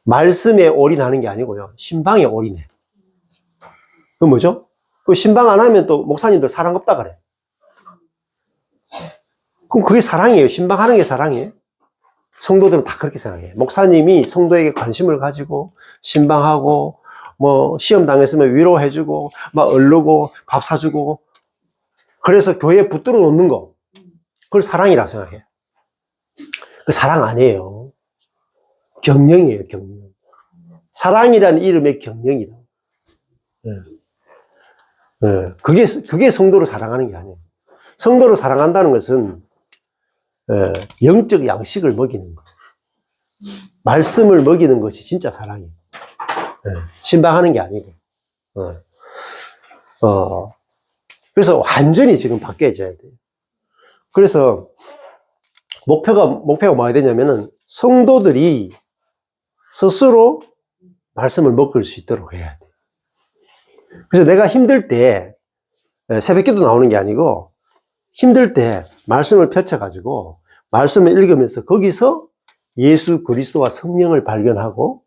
말씀에 올인하는 게 아니고요, 신방에 올인해. 그 뭐죠? 그 신방 안 하면 또 목사님들 사랑 없다 그래. 그럼 그게 사랑이에요. 신방하는 게 사랑이에요. 성도들은 다 그렇게 생각해요. 목사님이 성도에게 관심을 가지고 신방하고 시험 당했으면 위로해주고 얼르고 밥 사주고, 그래서 교회에 붙들어 놓는 거, 그걸 사랑이라고 생각해요. 그 사랑 아니에요. 경영이에요. 경영. 사랑이라는 이름의 경영이다. 그게 성도를 사랑하는 게 아니에요. 성도를 사랑한다는 것은 영적 양식을 먹이는 거, 말씀을 먹이는 것이 진짜 사랑이에요. 신방하는 게 아니고. 그래서 완전히 지금 바뀌어져야 돼요. 그래서 목표가 뭐야 되냐면은 성도들이 스스로 말씀을 먹을 수 있도록 해야 돼. 그래서 내가 힘들 때 새벽기도 나오는 게 아니고 힘들 때 말씀을 펼쳐가지고 말씀을 읽으면서 거기서 예수 그리스도와 성령을 발견하고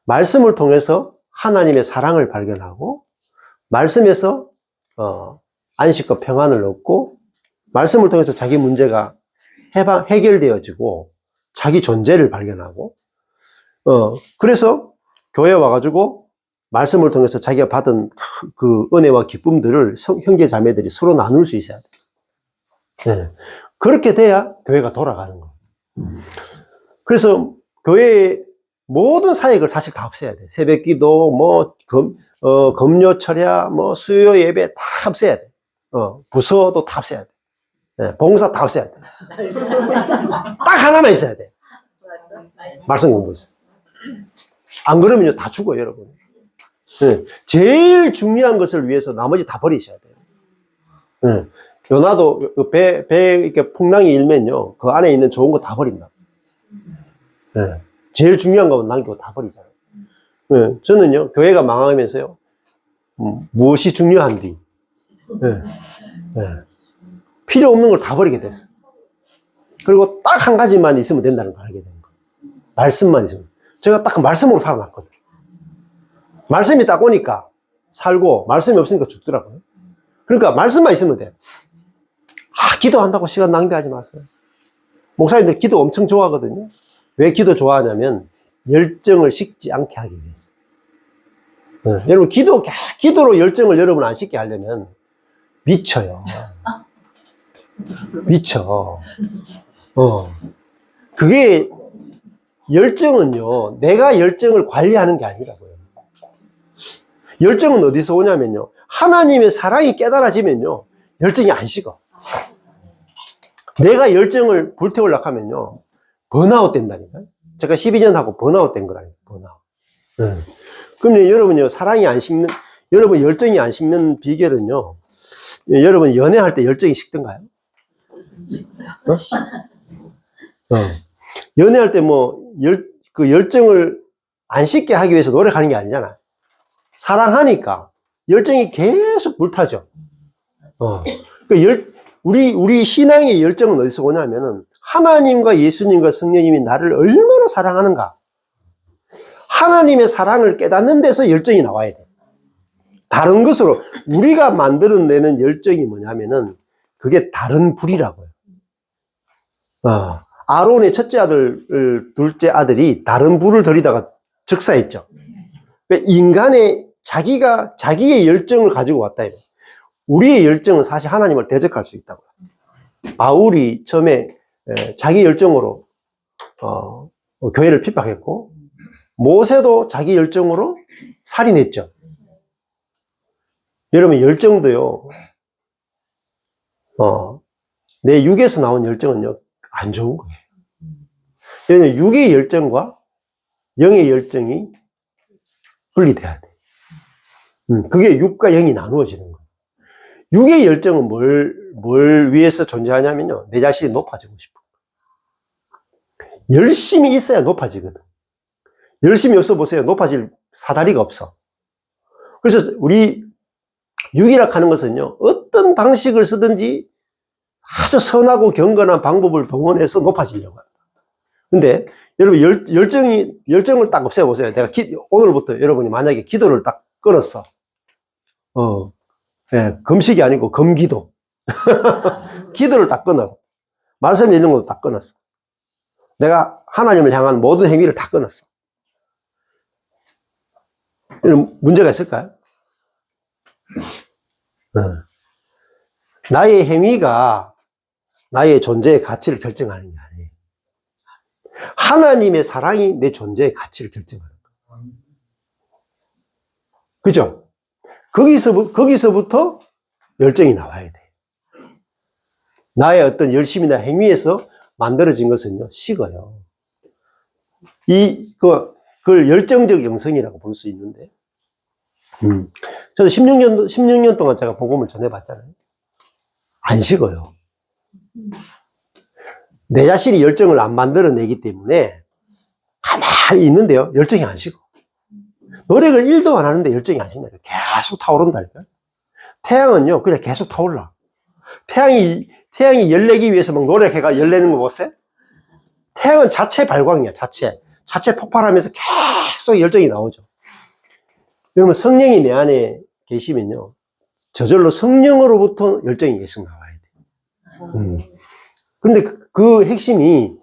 말씀을 통해서 하나님의 사랑을 발견하고 말씀에서 안식과 평안을 얻고 말씀을 통해서 자기 문제가 해결되어지고 자기 존재를 발견하고 그래서 교회에 와가지고 말씀을 통해서 자기가 받은 그 은혜와 기쁨들을 형제 자매들이 서로 나눌 수 있어야 돼. 네. 그렇게 돼야 교회가 돌아가는 거예요. 그래서 교회의 모든 사역을 사실 다 없애야 돼. 새벽 기도, 금요 철야, 수요 예배 다 없애야 돼. 부서도 다 없애야 돼. 네. 봉사 다 없애야 돼. 딱 하나만 있어야 돼. 말씀 공부 있어요. 안 그러면요, 다 죽어요, 여러분. 네. 제일 중요한 것을 위해서 나머지 다 버리셔야 돼요. 네. 요나도 배 이렇게 풍랑이 일면요, 그 안에 있는 좋은 거 다 버린다. 네. 제일 중요한 거만 남기고 다 버리잖아요. 네. 저는요, 교회가 망하면서요, 무엇이 중요한지, 네. 네. 필요 없는 걸 다 버리게 됐어요. 그리고 딱 한 가지만 있으면 된다는 걸 알게 된 거예요. 말씀만 있으면. 제가 딱 그 말씀으로 살아났거든요. 말씀이 딱 오니까 살고, 말씀이 없으니까 죽더라고요. 그러니까 말씀만 있으면 돼요. 기도한다고 시간 낭비하지 마세요. 목사님들 기도 엄청 좋아하거든요. 왜 기도 좋아하냐면 열정을 식지 않게 하기 위해서. 네. 여러분 기도로 열정을 여러분 안 식게 하려면 미쳐요. 미쳐. 그게 열정은요, 내가 열정을 관리하는 게 아니라고요. 열정은 어디서 오냐면요, 하나님의 사랑이 깨달아지면요, 열정이 안 식어. 내가 열정을 불태우려고 하면요, 번아웃 된다니까요. 제가 12년 하고 번아웃 된 거라니까요, 번아웃. 네. 그럼 여러분요, 여러분 열정이 안 식는 비결은요, 여러분 연애할 때 열정이 식던가요? 연애할 때 그 열정을 안 식게 하기 위해서 노력하는 게 아니잖아요. 사랑하니까 열정이 계속 불타죠. 우리 신앙의 열정은 어디서 오냐면은 하나님과 예수님과 성령님이 나를 얼마나 사랑하는가. 하나님의 사랑을 깨닫는 데서 열정이 나와야 돼. 다른 것으로 우리가 만들어내는 열정이 뭐냐면은 그게 다른 불이라고요. 아론의 첫째 아들, 둘째 아들이 다른 불을 들이다가 즉사했죠. 그러니까 인간의 자기의 열정을 가지고 왔다. 우리의 열정은 사실 하나님을 대적할 수 있다고요. 바울이 처음에 자기 열정으로 교회를 핍박했고, 모세도 자기 열정으로 살인했죠. 여러분 열정도요, 내 육에서 나온 열정은요, 안 좋은 거예요. 왜냐면 육의 열정과 영의 열정이 분리돼야 돼. 그게 육과 영이 나누어지는 거예요. 육의 열정은 뭘 위해서 존재하냐면요, 내 자신이 높아지고 싶어. 열심히 있어야 높아지거든. 열심히 없어 보세요. 높아질 사다리가 없어. 그래서 우리 육이라 하는 것은요, 어떤 방식을 쓰든지 아주 선하고 경건한 방법을 동원해서 높아지려고 합니다. 근데 여러분 열정을 딱 없애보세요. 내가 오늘부터 여러분이 만약에 기도를 딱 끊었어. 예, 금식이 아니고 금기도. 기도를 딱 끊어. 말씀 읽는 것도 딱 끊었어. 내가 하나님을 향한 모든 행위를 다 끊었어. 이런 문제가 있을까요? 나의 행위가 나의 존재의 가치를 결정하는 게 아니에요. 하나님의 사랑이 내 존재의 가치를 결정하는 거예요. 그죠? 거기서부터 열정이 나와야 돼. 나의 어떤 열심이나 행위에서 만들어진 것은요, 식어요. 그걸 열정적 영성이라고 볼 수 있는데, 저는 16년 동안 제가 복음을 전해봤잖아요. 안 식어요. 내 자신이 열정을 안 만들어내기 때문에 가만히 있는데요, 열정이 안 식어. 노력을 1도 안 하는데 열정이 안 식나요? 계속 타오른다니까요. 태양은요, 그냥 계속 타올라. 태양이 열내기 위해서 막 노력해가 열내는 거 보세요? 태양은 자체 발광이야, 자체 폭발하면서 계속 열정이 나오죠. 여러분, 성령이 내 안에 계시면요, 저절로 성령으로부터 열정이 계속 나와야 돼. 그런데 그 핵심이,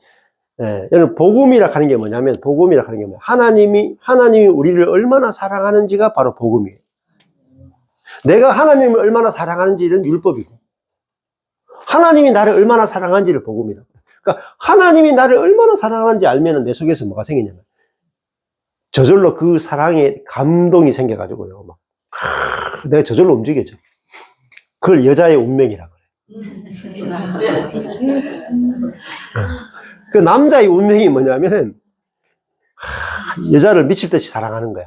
여러분, 복음이라 하는 게 뭐냐면, 하나님이 우리를 얼마나 사랑하는지가 바로 복음이에요. 내가 하나님을 얼마나 사랑하는지는 율법이고, 하나님이 나를 얼마나 사랑하는지를 복음이다. 그러니까 하나님이 나를 얼마나 사랑하는지 알면 내 속에서 뭐가 생기냐면, 저절로 그 사랑에 감동이 생겨가지고요, 막 내가 저절로 움직여져. 그걸 여자의 운명이라 그래. 그 남자의 운명이 뭐냐면은 여자를 미칠 듯이 사랑하는 거야.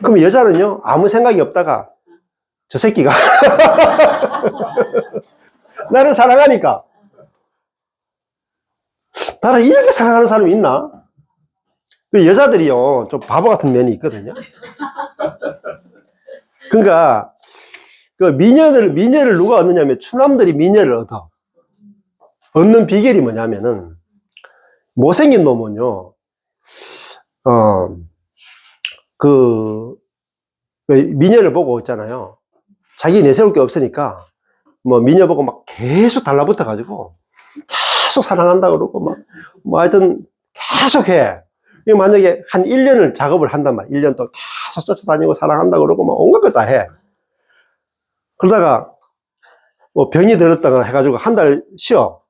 그럼 여자는요, 아무 생각이 없다가 저 새끼가 나를 사랑하니까, 나를 이렇게 사랑하는 사람이 있나? 그 여자들이요, 좀 바보 같은 면이 있거든요. 그러니까 그 미녀를 누가 얻느냐면, 추남들이 미녀를 얻는 비결이 뭐냐면은, 못생긴 놈은요, 그 미녀를 보고 있잖아요. 자기 내세울 게 없으니까 뭐 미녀 보고 막 계속 달라붙어가지고 계속 사랑한다 그러고 뭐 하여튼 계속 해. 만약에 한 1년을 작업을 한단 말이야. 1년 동안 계속 쫓아다니고 사랑한다 그러고 막 온갖 거 다 해. 그러다가 뭐 병이 들었다거나 해가지고 한 달 쉬어.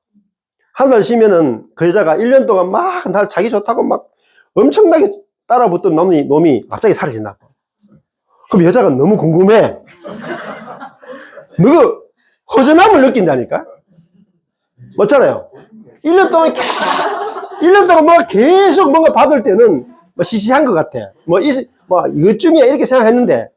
한 달 쉬면은 그 여자가 1년 동안 막 날 자기 좋다고 막 엄청나게 따라붙던 놈이 갑자기 사라진다. 그럼 여자가 너무 궁금해. 너가 허전함을 느낀다니까? 맞잖아요. 1년 동안 뭔가 계속 뭔가 받을 때는 뭐 시시한 것 같아. 이것쯤이야 이렇게 생각했는데,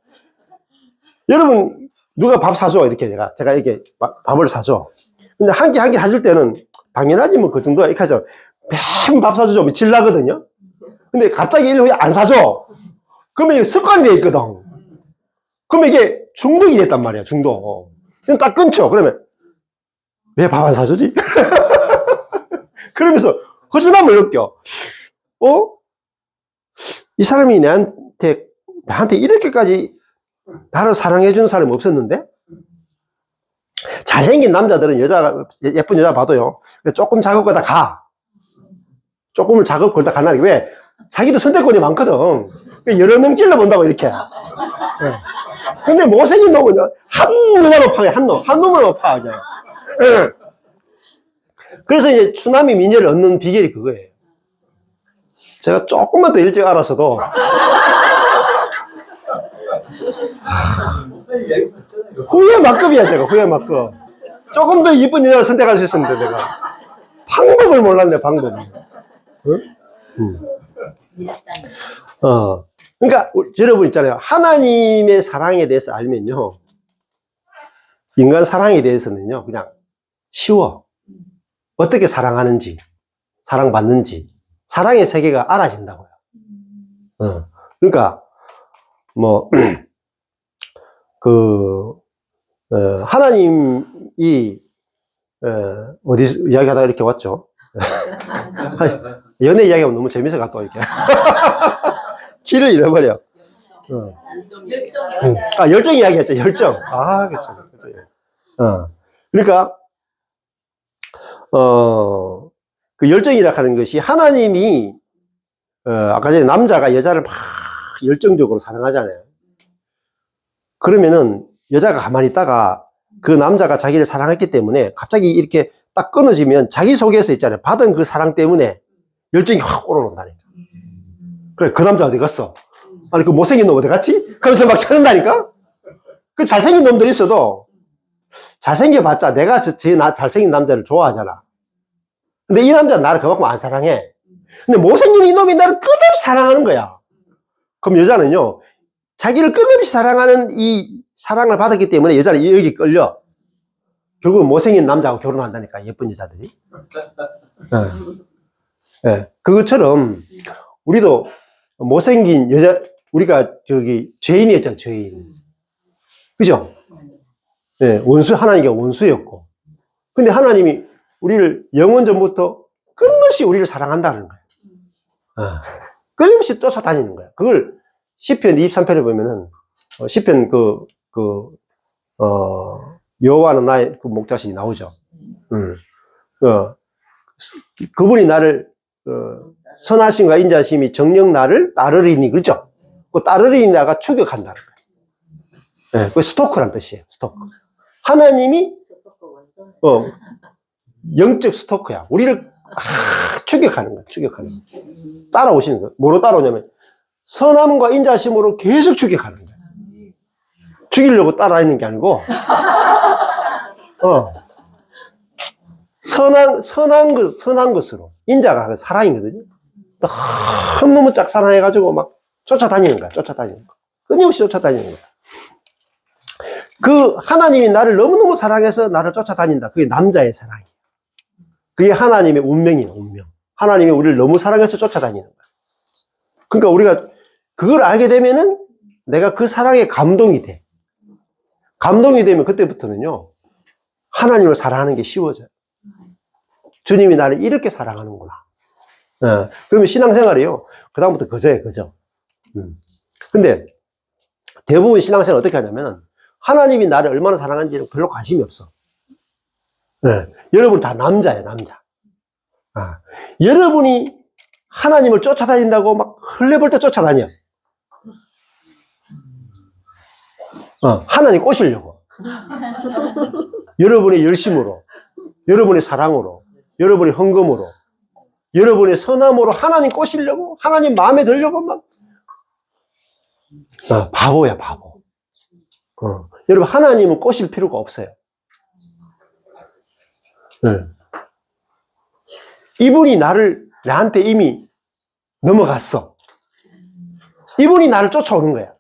여러분, 누가 밥 사줘. 이렇게 제가 이렇게 밥을 사줘. 근데 한 끼 사줄 때는 당연하지 뭐 그 정도야. 이렇게 하죠. 매번 밥 사주죠. 미칠라거든요. 근데 갑자기 1년 후에 안 사줘. 그러면 이게 습관이 돼 있거든. 그러면 이게 중독이 됐단 말이야, 중독. 그럼 딱 끊죠. 그러면 왜 밥 안 사주지? 그러면서 허전함을 느껴. 이 사람이 나한테 이렇게까지 나를 사랑해주는 사람이 없었는데? 잘생긴 남자들은 예쁜 여자 봐도요, 조금 작업 걸다 가. 조금을 작업 걸다 가나. 왜? 자기도 선택권이 많거든. 여러 명 찔러본다고, 이렇게. 근데 못생긴 놈은 한 놈만 파게, 한 놈만 파, 그냥. 그래서 이제 추남이 미녀를 얻는 비결이 그거예요. 제가 조금만 더 일찍 알았어도, 후회 막급이야, 제가. 후회 막급. 조금 더 이쁜 여자를 선택할 수 있었는데, 내가. 방법을 몰랐네, 방법을. 그러니까, 여러분 있잖아요. 하나님의 사랑에 대해서 알면요, 인간 사랑에 대해서는요, 그냥 쉬워. 어떻게 사랑하는지, 사랑받는지, 사랑의 세계가 알아진다고요. 그러니까, 하나님이, 어디서 이야기하다가 이렇게 왔죠. 연애 이야기하면 너무 재밌어서 또 이렇게. 키를 잃어버려. 열정 이야기했죠, 열정. 그렇죠. 그러니까, 그 열정이라 하는 것이 하나님이, 아까 전에 남자가 여자를 막 열정적으로 사랑하잖아요. 그러면은 여자가 가만히 있다가 그 남자가 자기를 사랑했기 때문에 갑자기 이렇게 딱 끊어지면 자기 속에서 있잖아요. 받은 그 사랑 때문에 열정이 확 올라온다니까. 그래, 그 남자 어디 갔어? 아니, 그 못생긴 놈 어디 갔지? 그래서 막 찾는다니까? 그 잘생긴 놈들이 있어도 잘생겨봤자 내가 잘생긴 남자를 좋아하잖아. 근데 이 남자는 나를 그만큼 안 사랑해. 근데 못생긴 이놈이 나를 끝없이 사랑하는 거야. 그럼 여자는요, 자기를 끝없이 사랑하는 이 사랑을 받았기 때문에 여자는 여기 끌려. 결국은 못생긴 남자하고 결혼한다니까, 예쁜 여자들이. 그것처럼 우리도 못생긴 여자, 우리가 죄인이었잖아, 죄인. 그죠? 예, 하나님과 원수였고. 근데 하나님이 우리를 영원 전부터 끊임없이 우리를 사랑한다는 거예요. 끊임없이 쫓아다니는 거예요. 그걸 시편 23편에 보면은, 시편 여호와는 나의 그 목자신이 나오죠. 그분이 나를, 선하심과 인자심이 정녕 나를 따르리니, 그죠? 그 따르리니 나가 추격한다는 거예요. 예, 그 스토커란 뜻이에요, 스토커. 하나님이, 영적 스토커야. 우리를 추격하는 거야, 추격하는 거야. 따라오시는 거야. 뭐로 따라오냐면, 선함과 인자심으로 계속 추격하는 거야. 죽이려고 따라다니는 게 아니고, 선한 것으로. 인자가 사랑이거든요. 너무 짝 사랑해가지고 막 쫓아다니는 거야, 쫓아다니는 거. 끊임없이 쫓아다니는 거야. 그 하나님이 나를 너무너무 사랑해서 나를 쫓아다닌다. 그게 남자의 사랑이에요. 그게 하나님의 운명이에요, 운명. 하나님이 우리를 너무 사랑해서 쫓아다니는 거야. 그러니까 우리가 그걸 알게 되면은 내가 그 사랑에 감동이 돼. 감동이 되면 그때부터는요, 하나님을 사랑하는 게 쉬워져요. 주님이 나를 이렇게 사랑하는구나. 그러면 신앙생활이요, 그다음부터 그저예요, 그저. 근데 대부분 신앙생활 어떻게 하냐면 하나님이 나를 얼마나 사랑하는지는 별로 관심이 없어. 여러분 다 남자예요, 남자. 여러분이 하나님을 쫓아다닌다고 막 흘레벌떡 쫓아다녀. 하나님 꼬시려고. 여러분의 열심으로, 여러분의 사랑으로, 여러분의 헌금으로, 여러분의 선함으로 하나님 꼬시려고, 하나님 마음에 들려고 막. 바보야, 바보. 여러분, 하나님은 꼬실 필요가 없어요. 이분이 나한테 이미 넘어갔어. 이분이 나를 쫓아오는 거야.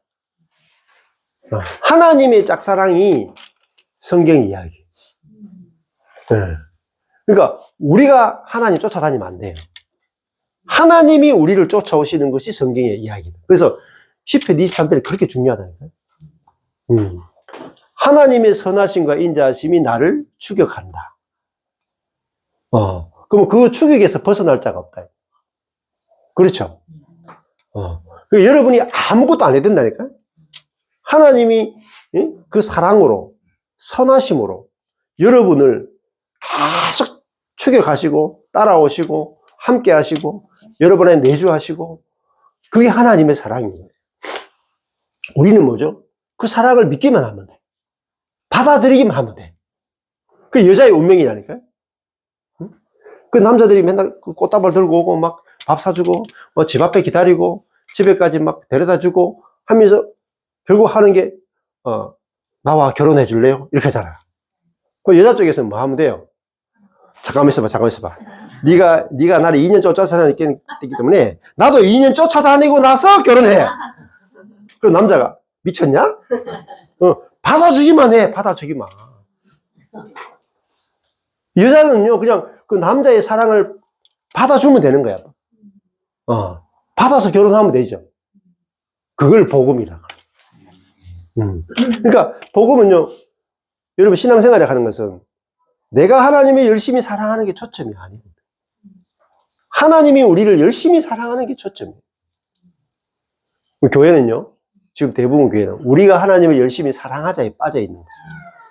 하나님의 짝사랑이 성경 이야기. 그러니까 우리가 하나님 쫓아다니면 안 돼요. 하나님이 우리를 쫓아오시는 것이 성경의 이야기다. 그래서 시편 23편이 그렇게 중요하다니까요. 하나님의 선하심과 인자하심이 나를 추격한다. 그럼 그 추격에서 벗어날 자가 없다. 그렇죠? 여러분이 아무것도 안 해야 된다니까요. 하나님이 그 사랑으로, 선하심으로 여러분을 계속 추격하시고, 따라오시고, 함께 하시고, 여러분의 내주하시고, 그게 하나님의 사랑입니다. 우리는 뭐죠? 그 사랑을 믿기만 하면 돼. 받아들이기만 하면 돼. 그 여자의 운명이라니까요. 그 남자들이 맨날 꽃다발 들고 오고, 막 밥 사주고, 집 앞에 기다리고, 집에까지 막 데려다 주고 하면서 결국 하는 게, 나와 결혼해 줄래요? 이렇게 하잖아. 그 여자 쪽에서는 뭐 하면 돼요? 잠깐만 있어봐. 네가 나를 2년 쫓아다녔기 때문에 나도 2년 쫓아다니고 나서 결혼해. 그럼 남자가 미쳤냐? 받아주기만 해, 받아주기만. 여자는요, 그냥 그 남자의 사랑을 받아주면 되는 거야. 받아서 결혼하면 되죠. 그걸 복음이라. 그러니까 복음은요, 여러분 신앙생활에 하는 것은 내가 하나님을 열심히 사랑하는 게 초점이 아닙니다. 하나님이 우리를 열심히 사랑하는 게 초점이에요. 교회는요, 지금 대부분 교회는 우리가 하나님을 열심히 사랑하자에 빠져 있는 거죠.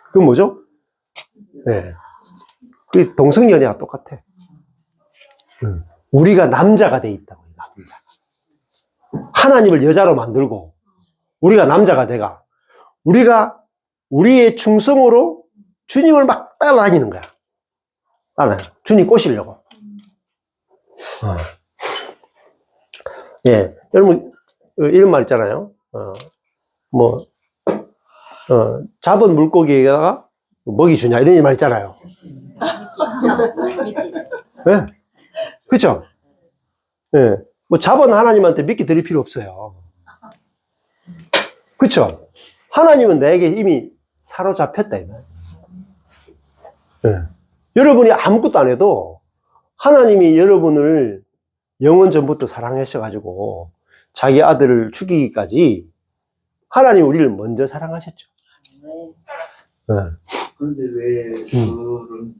그건 뭐죠? 네. 그 동성연애와 똑같아. 우리가 남자가 돼 있다고, 남자. 하나님을 여자로 만들고, 우리가 남자가 돼가, 우리가 우리의 충성으로 주님을 막 따라다니는 거야. 주님 꼬시려고. 예. 여러분, 이런 말 있잖아요. 잡은 물고기에다가 먹이 주냐, 이런 말 있잖아요. 예. 그쵸? 예. 뭐 잡은 하나님한테 미끼 드릴 필요 없어요. 그쵸? 하나님은 나에게 이미 사로잡혔다, 이 말. 예. 여러분이 아무것도 안 해도 하나님이 여러분을 영원 전부터 사랑하셔가지고 자기 아들을 죽이기까지 하나님 우리를 먼저 사랑하셨죠. 그런데 왜 그런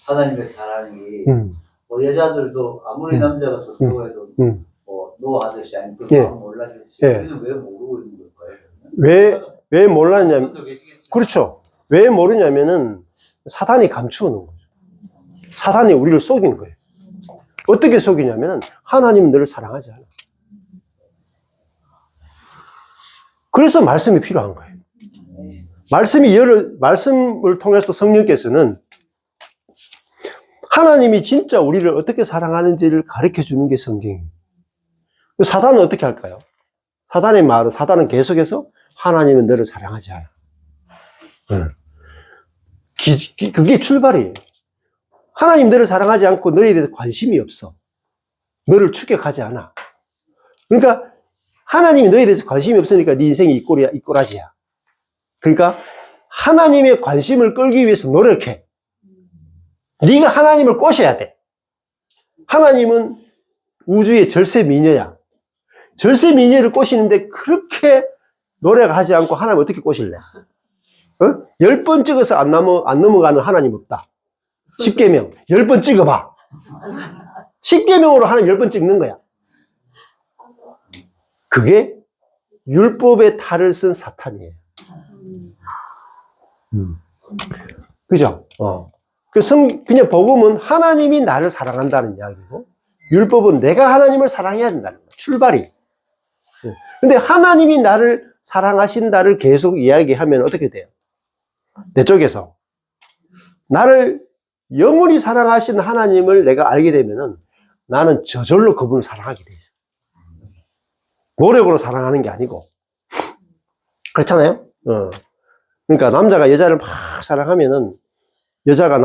하나님의 사랑이 음. 뭐 여자들도 아무리 남자가 좋다고 해도 뭐 노하듯이 아니 그 예. 마음 몰라주듯이 예. 우리는 왜 모르고 있는 걸까요? 왜 몰랐냐면, 분도 계시겠지만. 그렇죠. 왜 모르냐면은 사단이 감추어 놓은 거죠. 사단이 우리를 속인 거예요. 어떻게 속이냐면 하나님은 너를 사랑하지 않아. 그래서 말씀이 필요한 거예요. 말씀을 통해서 성령께서는 하나님이 진짜 우리를 어떻게 사랑하는지를 가르쳐 주는 게 성경이에요. 사단은 어떻게 할까요? 사단은 계속해서 하나님은 너를 사랑하지 않아. 그게 출발이에요. 하나님 너를 사랑하지 않고 너에 대해서 관심이 없어. 너를 추격하지 않아. 그러니까 하나님이 너에 대해서 관심이 없으니까 네 인생이 이 꼬라지야. 그러니까 하나님의 관심을 끌기 위해서 노력해. 네가 하나님을 꼬셔야 돼. 하나님은 우주의 절세 미녀야. 절세 미녀를 꼬시는데 그렇게 노력하지 않고 하나님 어떻게 꼬실래? 10번 찍어서 안 넘어가는 하나님 없다. 10계명 10번 찍어봐. 10계명으로 하나님 10번 찍는 거야. 그게 율법의 탈을 쓴 사탄이에요. 그죠? 그냥 복음은 하나님이 나를 사랑한다는 이야기고, 율법은 내가 하나님을 사랑해야 된다는 거예요. 출발이. 근데 하나님이 나를 사랑하신다를 계속 이야기하면 어떻게 돼요? 내 쪽에서. 나를 영원히 사랑하신 하나님을 내가 알게 되면은 나는 저절로 그분을 사랑하게 돼 있어. 노력으로 사랑하는 게 아니고. 그렇잖아요? 그러니까 남자가 여자를 막 사랑하면은 여자가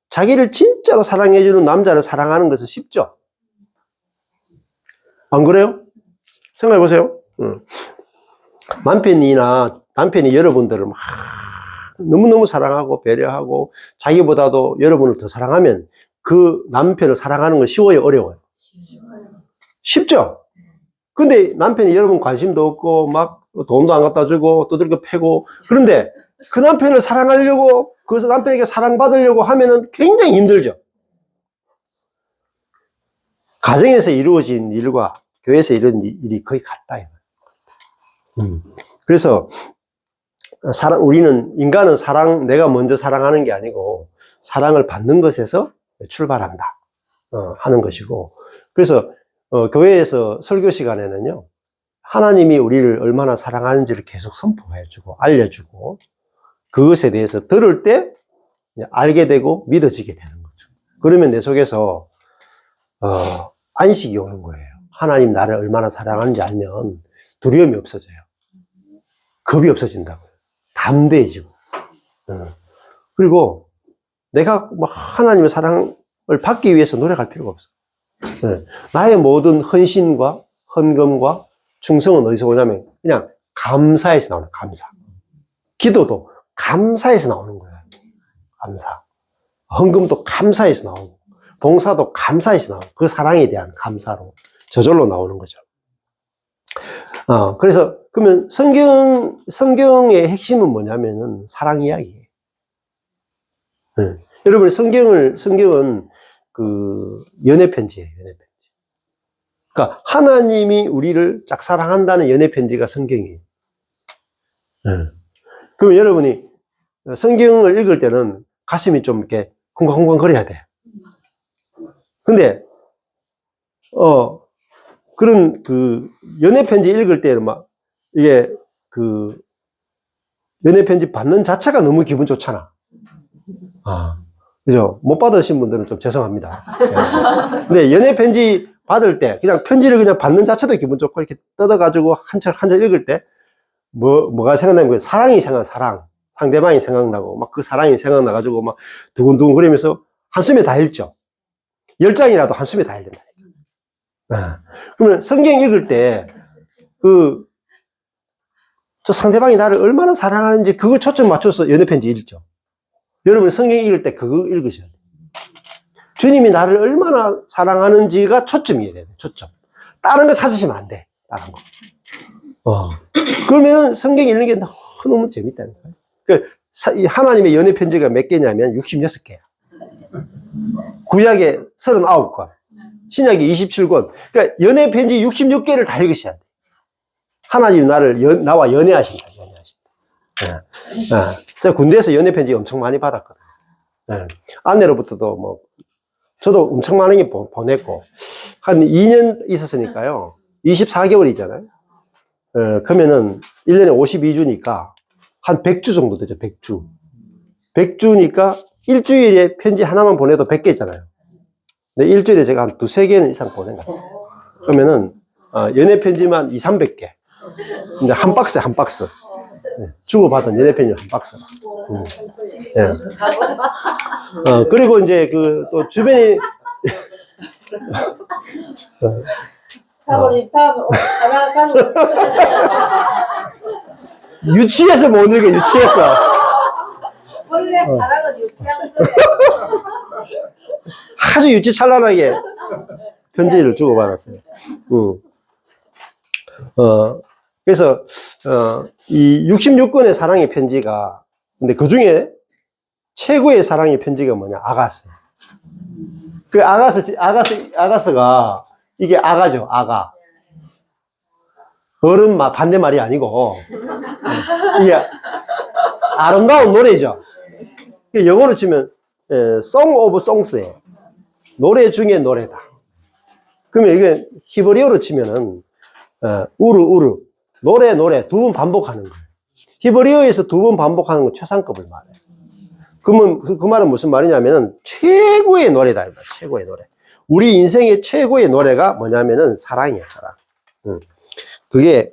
자기를 진짜로 사랑해주는 남자를 사랑하는 것은 쉽죠? 안 그래요? 생각해보세요. 남편이 여러분들을 막 너무너무 사랑하고 배려하고 자기보다도 여러분을 더 사랑하면 그 남편을 사랑하는 건 쉬워요? 어려워요? 쉽죠? 근데 남편이 여러분 관심도 없고 막 돈도 안 갖다 주고 두들겨 패고, 그런데 그 남편을 사랑하려고, 그래서 남편에게 사랑받으려고 하면은 굉장히 힘들죠. 가정에서 이루어진 일과 교회에서 이런 일이 거의 같다. 그래서 인간은 내가 먼저 사랑하는 게 아니고 사랑을 받는 것에서 출발한다 하는 것이고, 그래서 교회에서 설교 시간에는요, 하나님이 우리를 얼마나 사랑하는지를 계속 선포해주고 알려주고, 그것에 대해서 들을 때 알게 되고 믿어지게 되는 거죠. 그러면 내 속에서 안식이 오는 거예요. 하나님 나를 얼마나 사랑하는지 알면 두려움이 없어져요. 겁이 없어진다고요. 담대해지고. 그리고 내가 하나님의 사랑을 받기 위해서 노력할 필요가 없어. 나의 모든 헌신과 헌금과 충성은 어디서 오냐면 그냥 감사에서 나오는 감사. 기도도 감사에서 나오는 거예요. 감사. 헌금도 감사에서 나오고, 봉사도 감사에서 나오고, 그 사랑에 대한 감사로 저절로 나오는 거죠. 그래서 그러면 성경의 핵심은 뭐냐면은 사랑 이야기예요. 여러분 성경은 그 연애 편지예요. 연애 편지. 그러니까 하나님이 우리를 짝사랑한다는 연애 편지가 성경이에요. 그러면 여러분이 성경을 읽을 때는 가슴이 좀 이렇게 쿵쾅쿵쾅 거려야 돼. 근데 그런 그 연애 편지 읽을 때는 막 이게 그 연애 편지 받는 자체가 너무 기분 좋잖아. 그죠? 못 받으신 분들은 좀 죄송합니다. 근데 연애 편지 받을 때 그냥 편지를 그냥 받는 자체도 기분 좋고, 이렇게 뜯어가지고 한 절 읽을 때 뭐가 생각나면 사랑이 사랑. 상대방이 생각나고 막 그 사랑이 생각나가지고 막 두근두근 거리면서 한숨에 다 읽죠. 10장이라도 한숨에 다 읽는다니까. 그러면 성경 읽을 때 저 상대방이 나를 얼마나 사랑하는지 그거 초점 맞춰서 연애 편지 읽죠. 여러분 성경 읽을 때 그거 읽으셔야 돼요. 주님이 나를 얼마나 사랑하는지가 초점이어야 돼요. 초점. 다른 거 찾으시면 안 돼. 다른 거. 그러면 성경 읽는 게 너무너무 재밌다니까요. 이 하나님의 연애 편지가 몇 개냐면 66개야. 구약에 39권, 신약에 27권. 그러니까 연애 편지 66개를 다 읽으셔야 돼. 하나님이 나와 연애하신다, 연애하신다. 제가 군대에서 연애 편지 엄청 많이 받았거든요. 아내로부터도 뭐, 저도 엄청 많은 게 보냈고, 한 2년 있었으니까요. 24개월이잖아요. 그러면은 1년에 52주니까 한 100주 정도 되죠, 100주. 100주니까 일주일에 편지 하나만 보내도 100개 있잖아요. 근데 일주일에 제가 한 두세 개는 이상 보낸 것 같아요. 그러면은, 연애 편지만 200~300개. 이제 한 박스에 한 박스. 주고받은 연애 편지 한 박스. 그리고 이제 또 주변에, 사모님 다음 하나 가지고 유치해서 못 읽어, 유치해서. 원래 사랑은 유치한 거. 아주 유치찬란하게 편지를 주고받았어요. 그래서, 이 66권의 사랑의 편지가, 근데 그 중에 최고의 사랑의 편지가 뭐냐? 아가스. 그 아가스가, 이게 아가죠, 아가. 어른 반대말이 아니고, 이게 아름다운 노래죠. 영어로 치면, Song of Songs예요. 노래 중에 노래다. 그러면 이게 히브리어로 치면은, 우르. 노래 두 번 반복하는 거예요. 히브리어에서 두 번 반복하는 건 최상급을 말해요. 그러면 그 말은 무슨 말이냐면은 최고의 노래다. 최고의 노래. 우리 인생의 최고의 노래가 뭐냐면은 사랑이에요, 사랑. 그게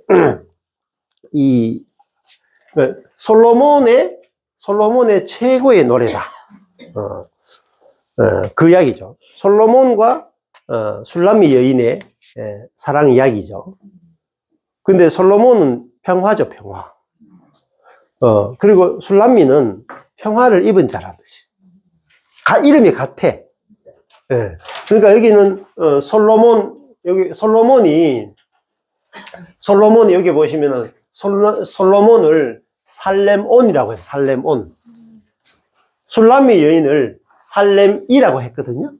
솔로몬의 최고의 노래다. 그 이야기죠. 솔로몬과 술람미 여인의 사랑 이야기죠. 근데 솔로몬은 평화죠, 평화. 그리고 술람미는 평화를 입은 자라는 뜻이에요. 이름이 같아. 그러니까 여기는 솔로몬이 여기 보시면은 솔로몬을 살렘온이라고 해요. 살렘온. 술람미 여인을 살렘이라고 했거든요.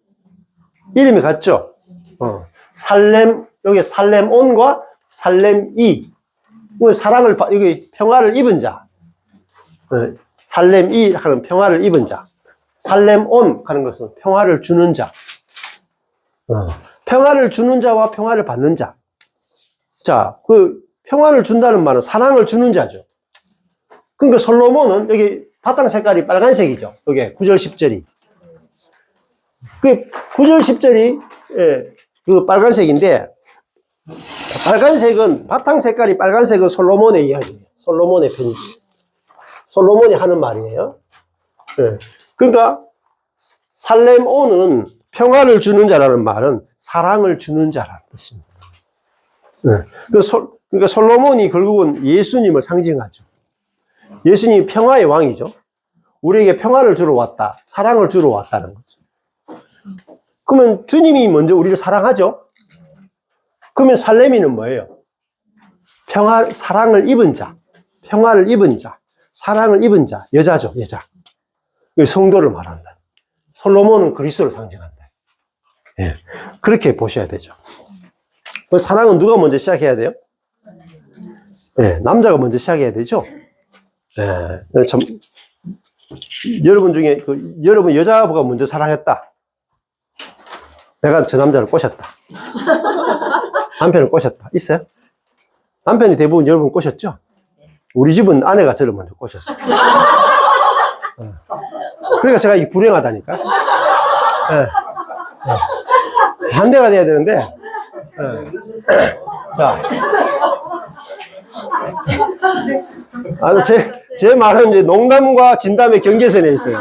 이름이 같죠? 여기 살렘온과 살렘이. 여기 평화를 입은 자. 살렘이 하는 평화를 입은 자. 살렘온 하는 것은 평화를 주는 자. 평화를 주는 자와 평화를 받는 자. 자, 평화를 준다는 말은 사랑을 주는 자죠. 그러니까 솔로몬은 여기 바탕 색깔이 빨간색이죠. 여기 9절 10절이. 9절 10절이 그 빨간색인데, 빨간색은 바탕 색깔이 빨간색은 솔로몬의 이야기예요. 솔로몬의 편지. 솔로몬이 하는 말이에요. 그러니까 살렘온은 평화를 주는 자라는 말은 사랑을 주는 자라는 뜻입니다. 그러니까 솔로몬이 결국은 예수님을 상징하죠. 예수님이 평화의 왕이죠. 우리에게 평화를 주러 왔다. 사랑을 주러 왔다는 거죠. 그러면 주님이 먼저 우리를 사랑하죠. 그러면 살레미는 뭐예요? 사랑을 입은 자. 평화를 입은 자. 사랑을 입은 자. 여자죠, 여자. 성도를 말한다. 솔로몬은 그리스도를 상징한다. 그렇게 보셔야 되죠. 사랑은 누가 먼저 시작해야 돼요? 남자가 먼저 시작해야 되죠. 여러분 중에 여러분 여자가 먼저 사랑했다. 내가 저 남자를 꼬셨다. 남편을 꼬셨다. 있어요? 남편이 대부분 여러분 꼬셨죠? 우리 집은 아내가 저를 먼저 꼬셨어요. 그러니까 제가 이 불행하다니까. 반대가 돼야 되는데. 자. 제 말은 이제 농담과 진담의 경계선에 있어요.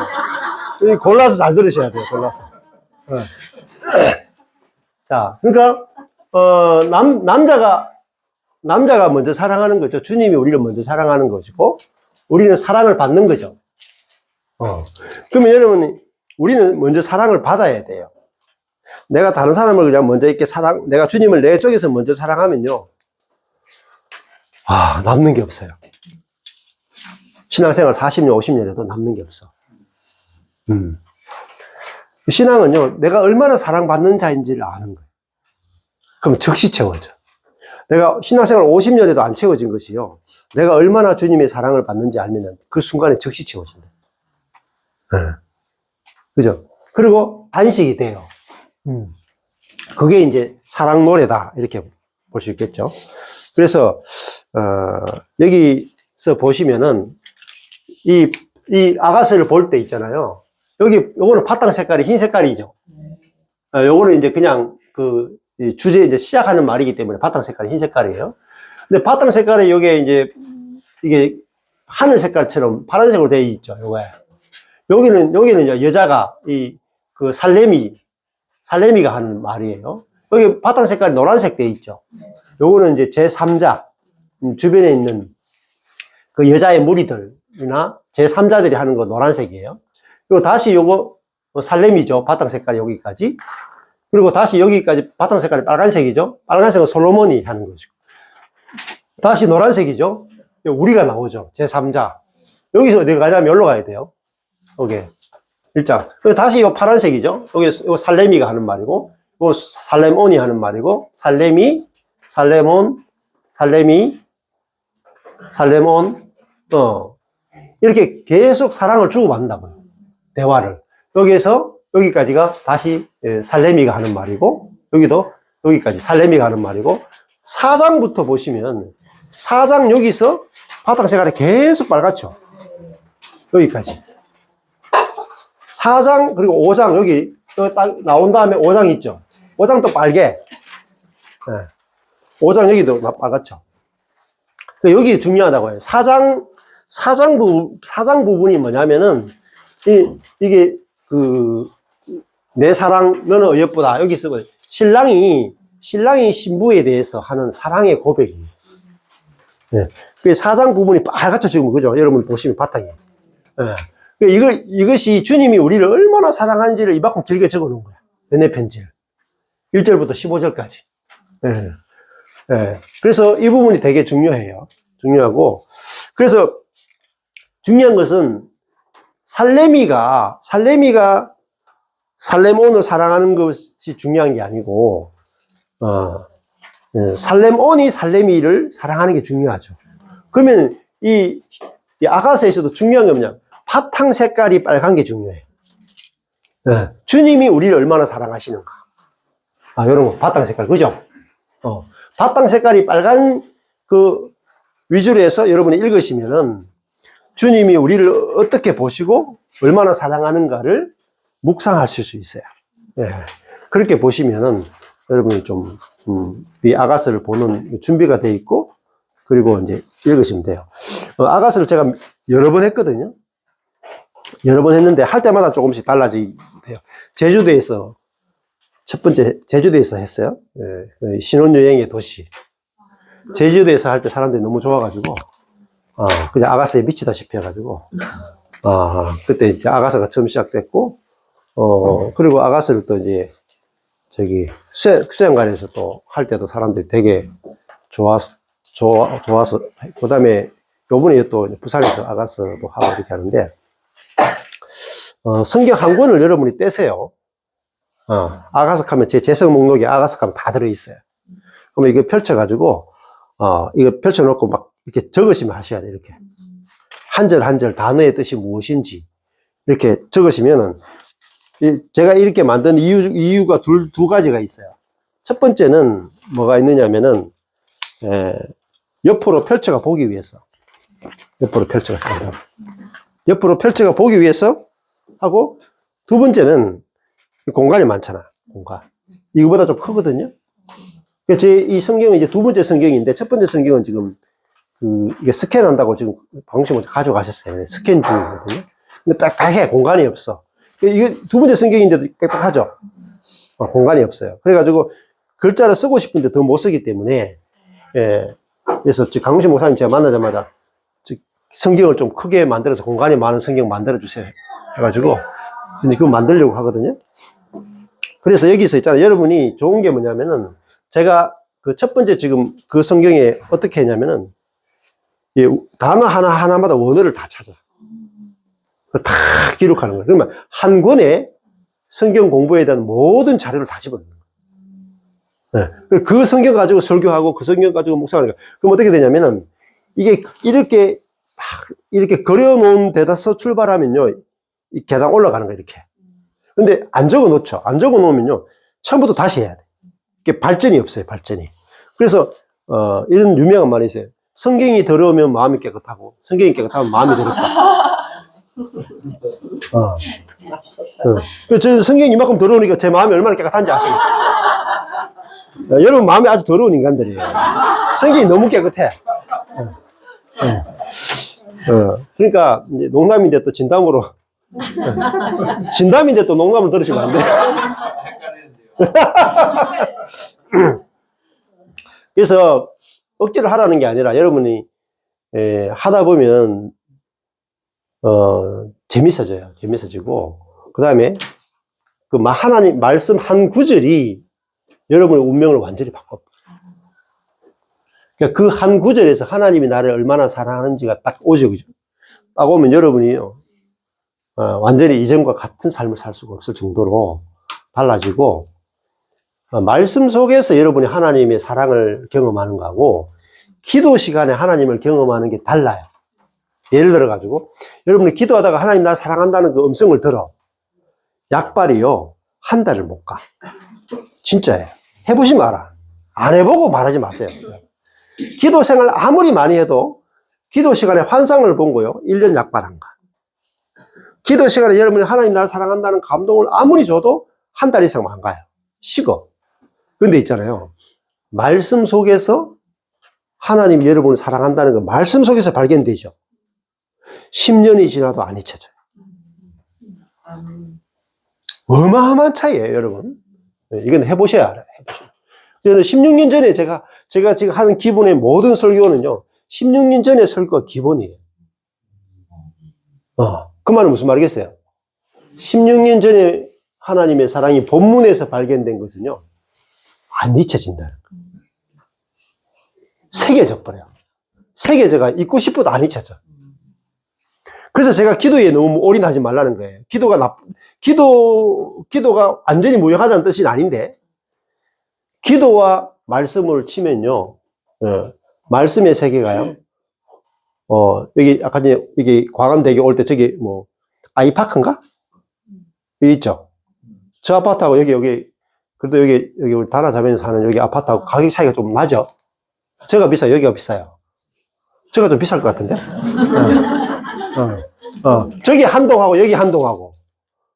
골라서 잘 들으셔야 돼요, 골라서. 자, 그러니까, 남자가 먼저 사랑하는 거죠. 주님이 우리를 먼저 사랑하는 것이고, 우리는 사랑을 받는 거죠. 그러면 여러분, 우리는 먼저 사랑을 받아야 돼요. 내가 다른 사람을 그냥 먼저 이렇게 내가 주님을 내 쪽에서 먼저 사랑하면요. 남는 게 없어요. 신앙생활 40년, 50년에도 남는 게 없어. 신앙은요, 내가 얼마나 사랑받는 자인지를 아는 거예요. 그럼 즉시 채워져. 내가 신앙생활 50년에도 안 채워진 것이요. 내가 얼마나 주님의 사랑을 받는지 알면 그 순간에 즉시 채워진다. 네. 그죠? 그리고 안식이 돼요. 그게 이제 사랑 노래다. 이렇게 볼 수 있겠죠. 그래서, 여기서 보시면은, 이 아가스를 볼 때 있잖아요. 요거는 바탕 색깔이 흰 색깔이죠. 요거는 이제 그냥 이 주제 이제 시작하는 말이기 때문에 바탕 색깔이 흰 색깔이에요. 근데 바탕 색깔에 요게 이제, 이게 하늘 색깔처럼 파란색으로 되어 있죠. 요거에. 여기는 이제 여자가 살레미가 하는 말이에요. 여기 바탕 색깔이 노란색 되어 있죠. 요거는 이제 제3자, 주변에 있는 그 여자의 무리들이나 제3자들이 하는 거 노란색이에요. 그리고 다시 요거 살렘이죠. 바탕 색깔이 여기까지. 그리고 다시 여기까지 바탕 색깔이 빨간색이죠. 빨간색은 솔로몬이 하는 거죠. 다시 노란색이죠. 우리가 나오죠. 제3자. 여기서 어디 가자면 여기로 가야 돼요. 여기 1장. 그리고 다시 요 파란색이죠. 요 살레미가 하는 말이고, 요 살레몬이 하는 말이고, 살레몬, 이렇게 계속 사랑을 주고받는다고요. 대화를. 여기에서 여기까지가 다시 살레미가 하는 말이고, 여기까지 살레미가 하는 말이고, 4장부터 보시면 4장 여기서 바탕 색깔이 계속 빨갛죠. 여기까지. 4장 그리고 5장 여기 딱 나온 다음에 5장 있죠. 5장 또 빨개. 5장 여기도 빨갛죠. 여기 중요하다고 해요. 4장 부분이 뭐냐면은 이게 내 사랑 너는 어여쁘다. 여기 쓰고 신랑이 신부에 대해서 하는 사랑의 고백이에요. 네. 그 4장 부분이 빨갛죠, 지금. 그죠? 여러분 보시면 바탕에. 네. 이것이 주님이 우리를 얼마나 사랑하는지를 이만큼 길게 적어 놓은 거야. 연애 편지를. 1절부터 15절까지. 네. 네. 그래서 이 부분이 되게 중요해요. 중요하고. 그래서 중요한 것은 살레미가 살레몬을 사랑하는 것이 중요한 게 아니고, 살레몬이 살레미를 사랑하는 게 중요하죠. 그러면 이 아가서에서도 중요한 게 뭐냐? 바탕 색깔이 빨간 게 중요해요. 주님이 우리를 얼마나 사랑하시는가. 이런 거, 바탕 색깔, 그죠? 바탕 색깔이 빨간 위주로 해서 여러분이 읽으시면은 주님이 우리를 어떻게 보시고 얼마나 사랑하는가를 묵상하실 수 있어요. 그렇게 보시면은 여러분이 이 아가서를 보는 준비가 되어 있고, 그리고 이제 읽으시면 돼요. 아가서를 제가 여러 번 했거든요. 여러 번 했는데 할 때마다 조금씩 달라지요. 제주도에서 첫 번째 제주도에서 했어요. 신혼여행의 도시. 제주도에서 할 때 사람들이 너무 좋아가지고 그냥 아가서에 미치다시피 해가지고 그때 이제 아가서가 처음 시작됐고, 그리고 아가서를 또 이제 수양관에서 또 할 때도 사람들이 되게 좋아서 그 다음에 요번에 또 부산에서 아가서도 하고 이렇게 하는데, 성경 한 권을 여러분이 떼세요. 아가서 하면 제 재성 목록에 아가서 하면 다 들어있어요. 그러면 이거 펼쳐가지고 이거 펼쳐놓고 막 이렇게 적으시면 하셔야 돼요. 이렇게 한 절 한 절 단어의 뜻이 무엇인지 이렇게 적으시면은, 제가 이렇게 만든 이유가 두 가지가 있어요. 첫 번째는 뭐가 있느냐면은 옆으로 펼쳐가 보기 위해서, 옆으로 펼쳐가 보기 위해서 하고, 두 번째는 공간이 많잖아. 공간 이거보다 좀 크거든요. 이 성경은 이제 두 번째 성경인데, 첫 번째 성경은 지금 이게 스캔한다고 지금 방송을 가져가셨어요. 스캔 중이거든요. 근데 빽빽해. 공간이 없어. 이게 두 번째 성경인데도 빽빽하죠. 공간이 없어요. 그래가지고 글자를 쓰고 싶은데 더 못 쓰기 때문에, 그래서 강무신 목사님 제가 만나자마자 성경을 좀 크게 만들어서 공간이 많은 성경 만들어주세요 해가지고 이제 그거 만들려고 하거든요. 그래서 여기서 있잖아요. 여러분이 좋은 게 뭐냐면은, 제가 첫 번째 지금 그 성경에 어떻게 했냐면은, 이 단어 하나마다 원어를 다 찾아. 다 기록하는 거예요. 그러면 한 권에 성경 공부에 대한 모든 자료를 다 집어넣는 거예요. 네. 그 성경 가지고 설교하고 그 성경 가지고 묵상하는 거예요. 그럼 어떻게 되냐면은 이게 이렇게 그려놓은 데다서 출발하면요, 이 계단 올라가는 거예요, 이렇게. 근데 안 적어 놓죠. 안 적어 놓으면요, 처음부터 다시 해야 돼. 이게 발전이 없어요, 발전이. 그래서, 이런 유명한 말이 있어요. 성경이 더러우면 마음이 깨끗하고, 성경이 깨끗하면 마음이 더럽다. 저는 성경이 이만큼 더러우니까 제 마음이 얼마나 깨끗한지 아시겠죠? 여러분 마음이 아주 더러운 인간들이에요. 성경이 너무 깨끗해. 그러니까 이제 농담인데 또 진담으로 진담인데 또 농담을 들으시면 안 돼요. 그래서 억지로 하라는 게 아니라 여러분이 하다 보면 재밌어져요. 재밌어지고 그 다음에 그 하나님 말씀 한 구절이 여러분의 운명을 완전히 바꿔. 그러니까 그 한 구절에서 하나님이 나를 얼마나 사랑하는지가 딱 오죠, 그죠? 딱 오면 여러분이요, 완전히 이전과 같은 삶을 살 수가 없을 정도로 달라지고, 말씀 속에서 여러분이 하나님의 사랑을 경험하는 거하고, 기도 시간에 하나님을 경험하는 게 달라요. 예를 들어가지고, 여러분이 기도하다가 하나님 나를 사랑한다는 그 음성을 들어. 약발이요, 한 달을 못 가. 진짜예요. 해보시면 알아. 안 해보고 말하지 마세요. 기도 생활 아무리 많이 해도 기도 시간에 환상을 본 거요, 1년 약발 안 가. 기도 시간에 여러분이 하나님 나를 사랑한다는 감동을 아무리 줘도 한 달 이상 안 가요. 식어. 근데 있잖아요, 말씀 속에서 하나님이 여러분을 사랑한다는 거 말씀 속에서 발견되죠. 10년이 지나도 안 잊혀져요. 어마어마한 차이예요, 여러분. 이건 해보셔야 알아요. 그래서 16년 전에 제가 지금 하는 기본의 모든 설교는요, 16년 전에 설교가 기본이에요. 그 말은 무슨 말이겠어요? 16년 전에 하나님의 사랑이 본문에서 발견된 것은요, 안 잊혀진다는 거예요. 새겨져 버려요. 새겨져가 잊고 싶어도 안 잊혀져. 그래서 제가 기도에 너무 올인하지 말라는 거예요. 기도가 완전히 무용하다는 뜻은 아닌데, 기도와 말씀을 치면요, 말씀의 세계가요, 여기, 아까 전에, 여기 광안대교 올 때 저기, 아이파크인가? 여기 있죠? 저 아파트하고 그래도 여기 우리 다나자면에 사는 여기 아파트하고 가격 차이가 좀 나죠? 저가 비싸요, 여기가 비싸요. 저가 좀 비쌀 것 같은데? 저기 한 동하고 여기 한 동하고,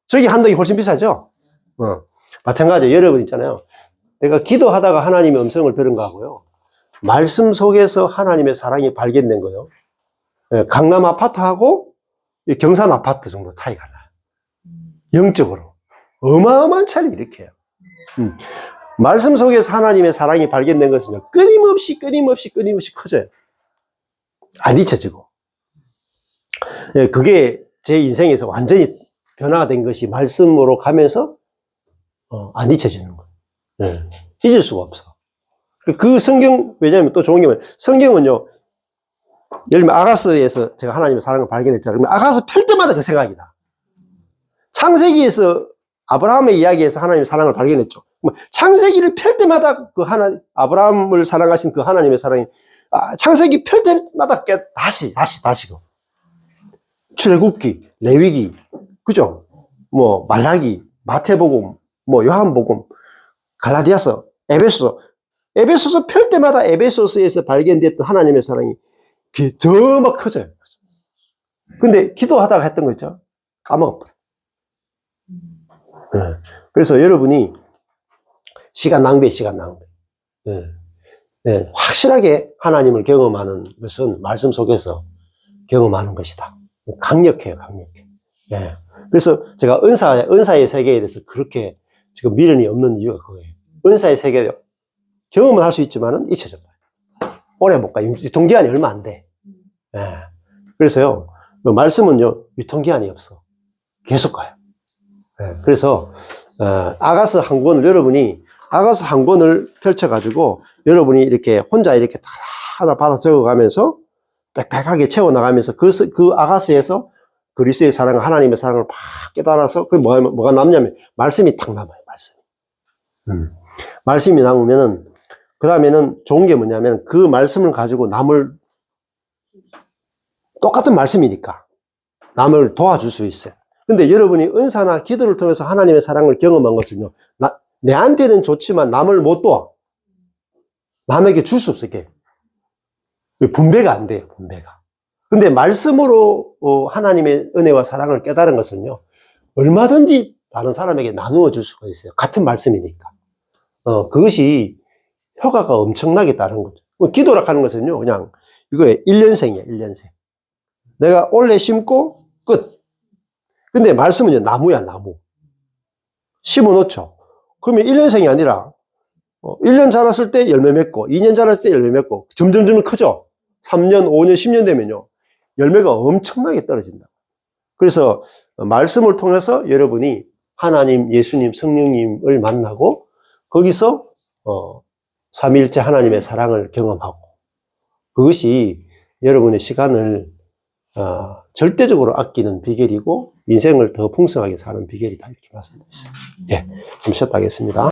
저기 한 동이 훨씬 비싸죠? 마찬가지예요. 여러분 있잖아요. 내가 기도하다가 하나님의 음성을 들은 거하고요, 말씀 속에서 하나님의 사랑이 발견된 거요, 강남 아파트하고 경산 아파트 정도 차이가 나요. 영적으로. 어마어마한 차이를 일으켜요. 말씀 속에서 하나님의 사랑이 발견된 것은요, 끊임없이 커져요. 안 잊혀지고. 그게 제 인생에서 완전히 변화가 된 것이 말씀으로 가면서, 안 잊혀지는 거예요. 잊을 수가 없어. 그 성경, 왜냐하면 또 좋은 게 뭐냐면, 성경은요, 예를 들면 아가스에서 제가 하나님의 사랑을 발견했잖아요. 그러면 아가스 펼 때마다 그 생각이다. 창세기에서 아브라함의 이야기에서 하나님의 사랑을 발견했죠. 창세기를 펼 때마다 아브라함을 사랑하신 그 하나님의 사랑이, 창세기 펼 때마다 다시고. 출애굽기, 레위기, 그죠? 말라기, 마태복음, 요한복음, 갈라디아서, 에베소서 펼 때마다 에베소서에서 발견됐던 하나님의 사랑이 더 막 커져요. 근데 기도하다가 했던 거 있죠? 까먹어버려. 그래서 여러분이 시간 낭비. 확실하게 하나님을 경험하는 것은 말씀 속에서 경험하는 것이다. 강력해요. 그래서 제가 은사의 세계에 대해서 그렇게 지금 미련이 없는 이유가 그거예요. 은사의 세계 경험은 할 수 있지만은 잊혀져 버려요. 오래 못 가요. 유통기한이 얼마 안 돼. 그래서요, 말씀은요, 유통기한이 없어. 계속 가요. 그래서, 아가스 한 권을 여러분이, 아가스 한 권을 펼쳐가지고, 여러분이 이렇게 혼자 이렇게 하나 받아 적어가면서, 빽빽하게 채워나가면서 그 아가스에서 그리스도의 사랑, 하나님의 사랑을 막 깨달아서 그 뭐가 남냐면 말씀이 탁 남아요. 말씀이. 말씀이 남으면은 그 다음에는 좋은 게 뭐냐면 그 말씀을 가지고 남을 똑같은 말씀이니까 남을 도와줄 수 있어요. 근데 여러분이 은사나 기도를 통해서 하나님의 사랑을 경험한 것은요, 내한테는 좋지만 남을 못 도와. 남에게 줄 수 없게. 분배가 안 돼요, 분배가. 근데 말씀으로 하나님의 은혜와 사랑을 깨달은 것은요, 얼마든지 다른 사람에게 나누어 줄 수가 있어요. 같은 말씀이니까. 그것이 효과가 엄청나게 따른 거죠. 기도라 하는 것은요, 그냥 이거에 1년생이에요, 1년생. 내가 올해 심고 끝. 근데 말씀은요, 나무야, 나무. 심어 놓죠. 그러면 1년생이 아니라 1년 자랐을 때 열매 맺고 2년 자랐을 때 열매 맺고 점점 크죠. 3년, 5년, 10년 되면요, 열매가 엄청나게 떨어진다. 그래서 말씀을 통해서 여러분이 하나님, 예수님, 성령님을 만나고 거기서 삼위일체 하나님의 사랑을 경험하고 그것이 여러분의 시간을 절대적으로 아끼는 비결이고 인생을 더 풍성하게 사는 비결이다 이렇게 말씀드렸어요. 예, 좀 쉬었다 하겠습니다.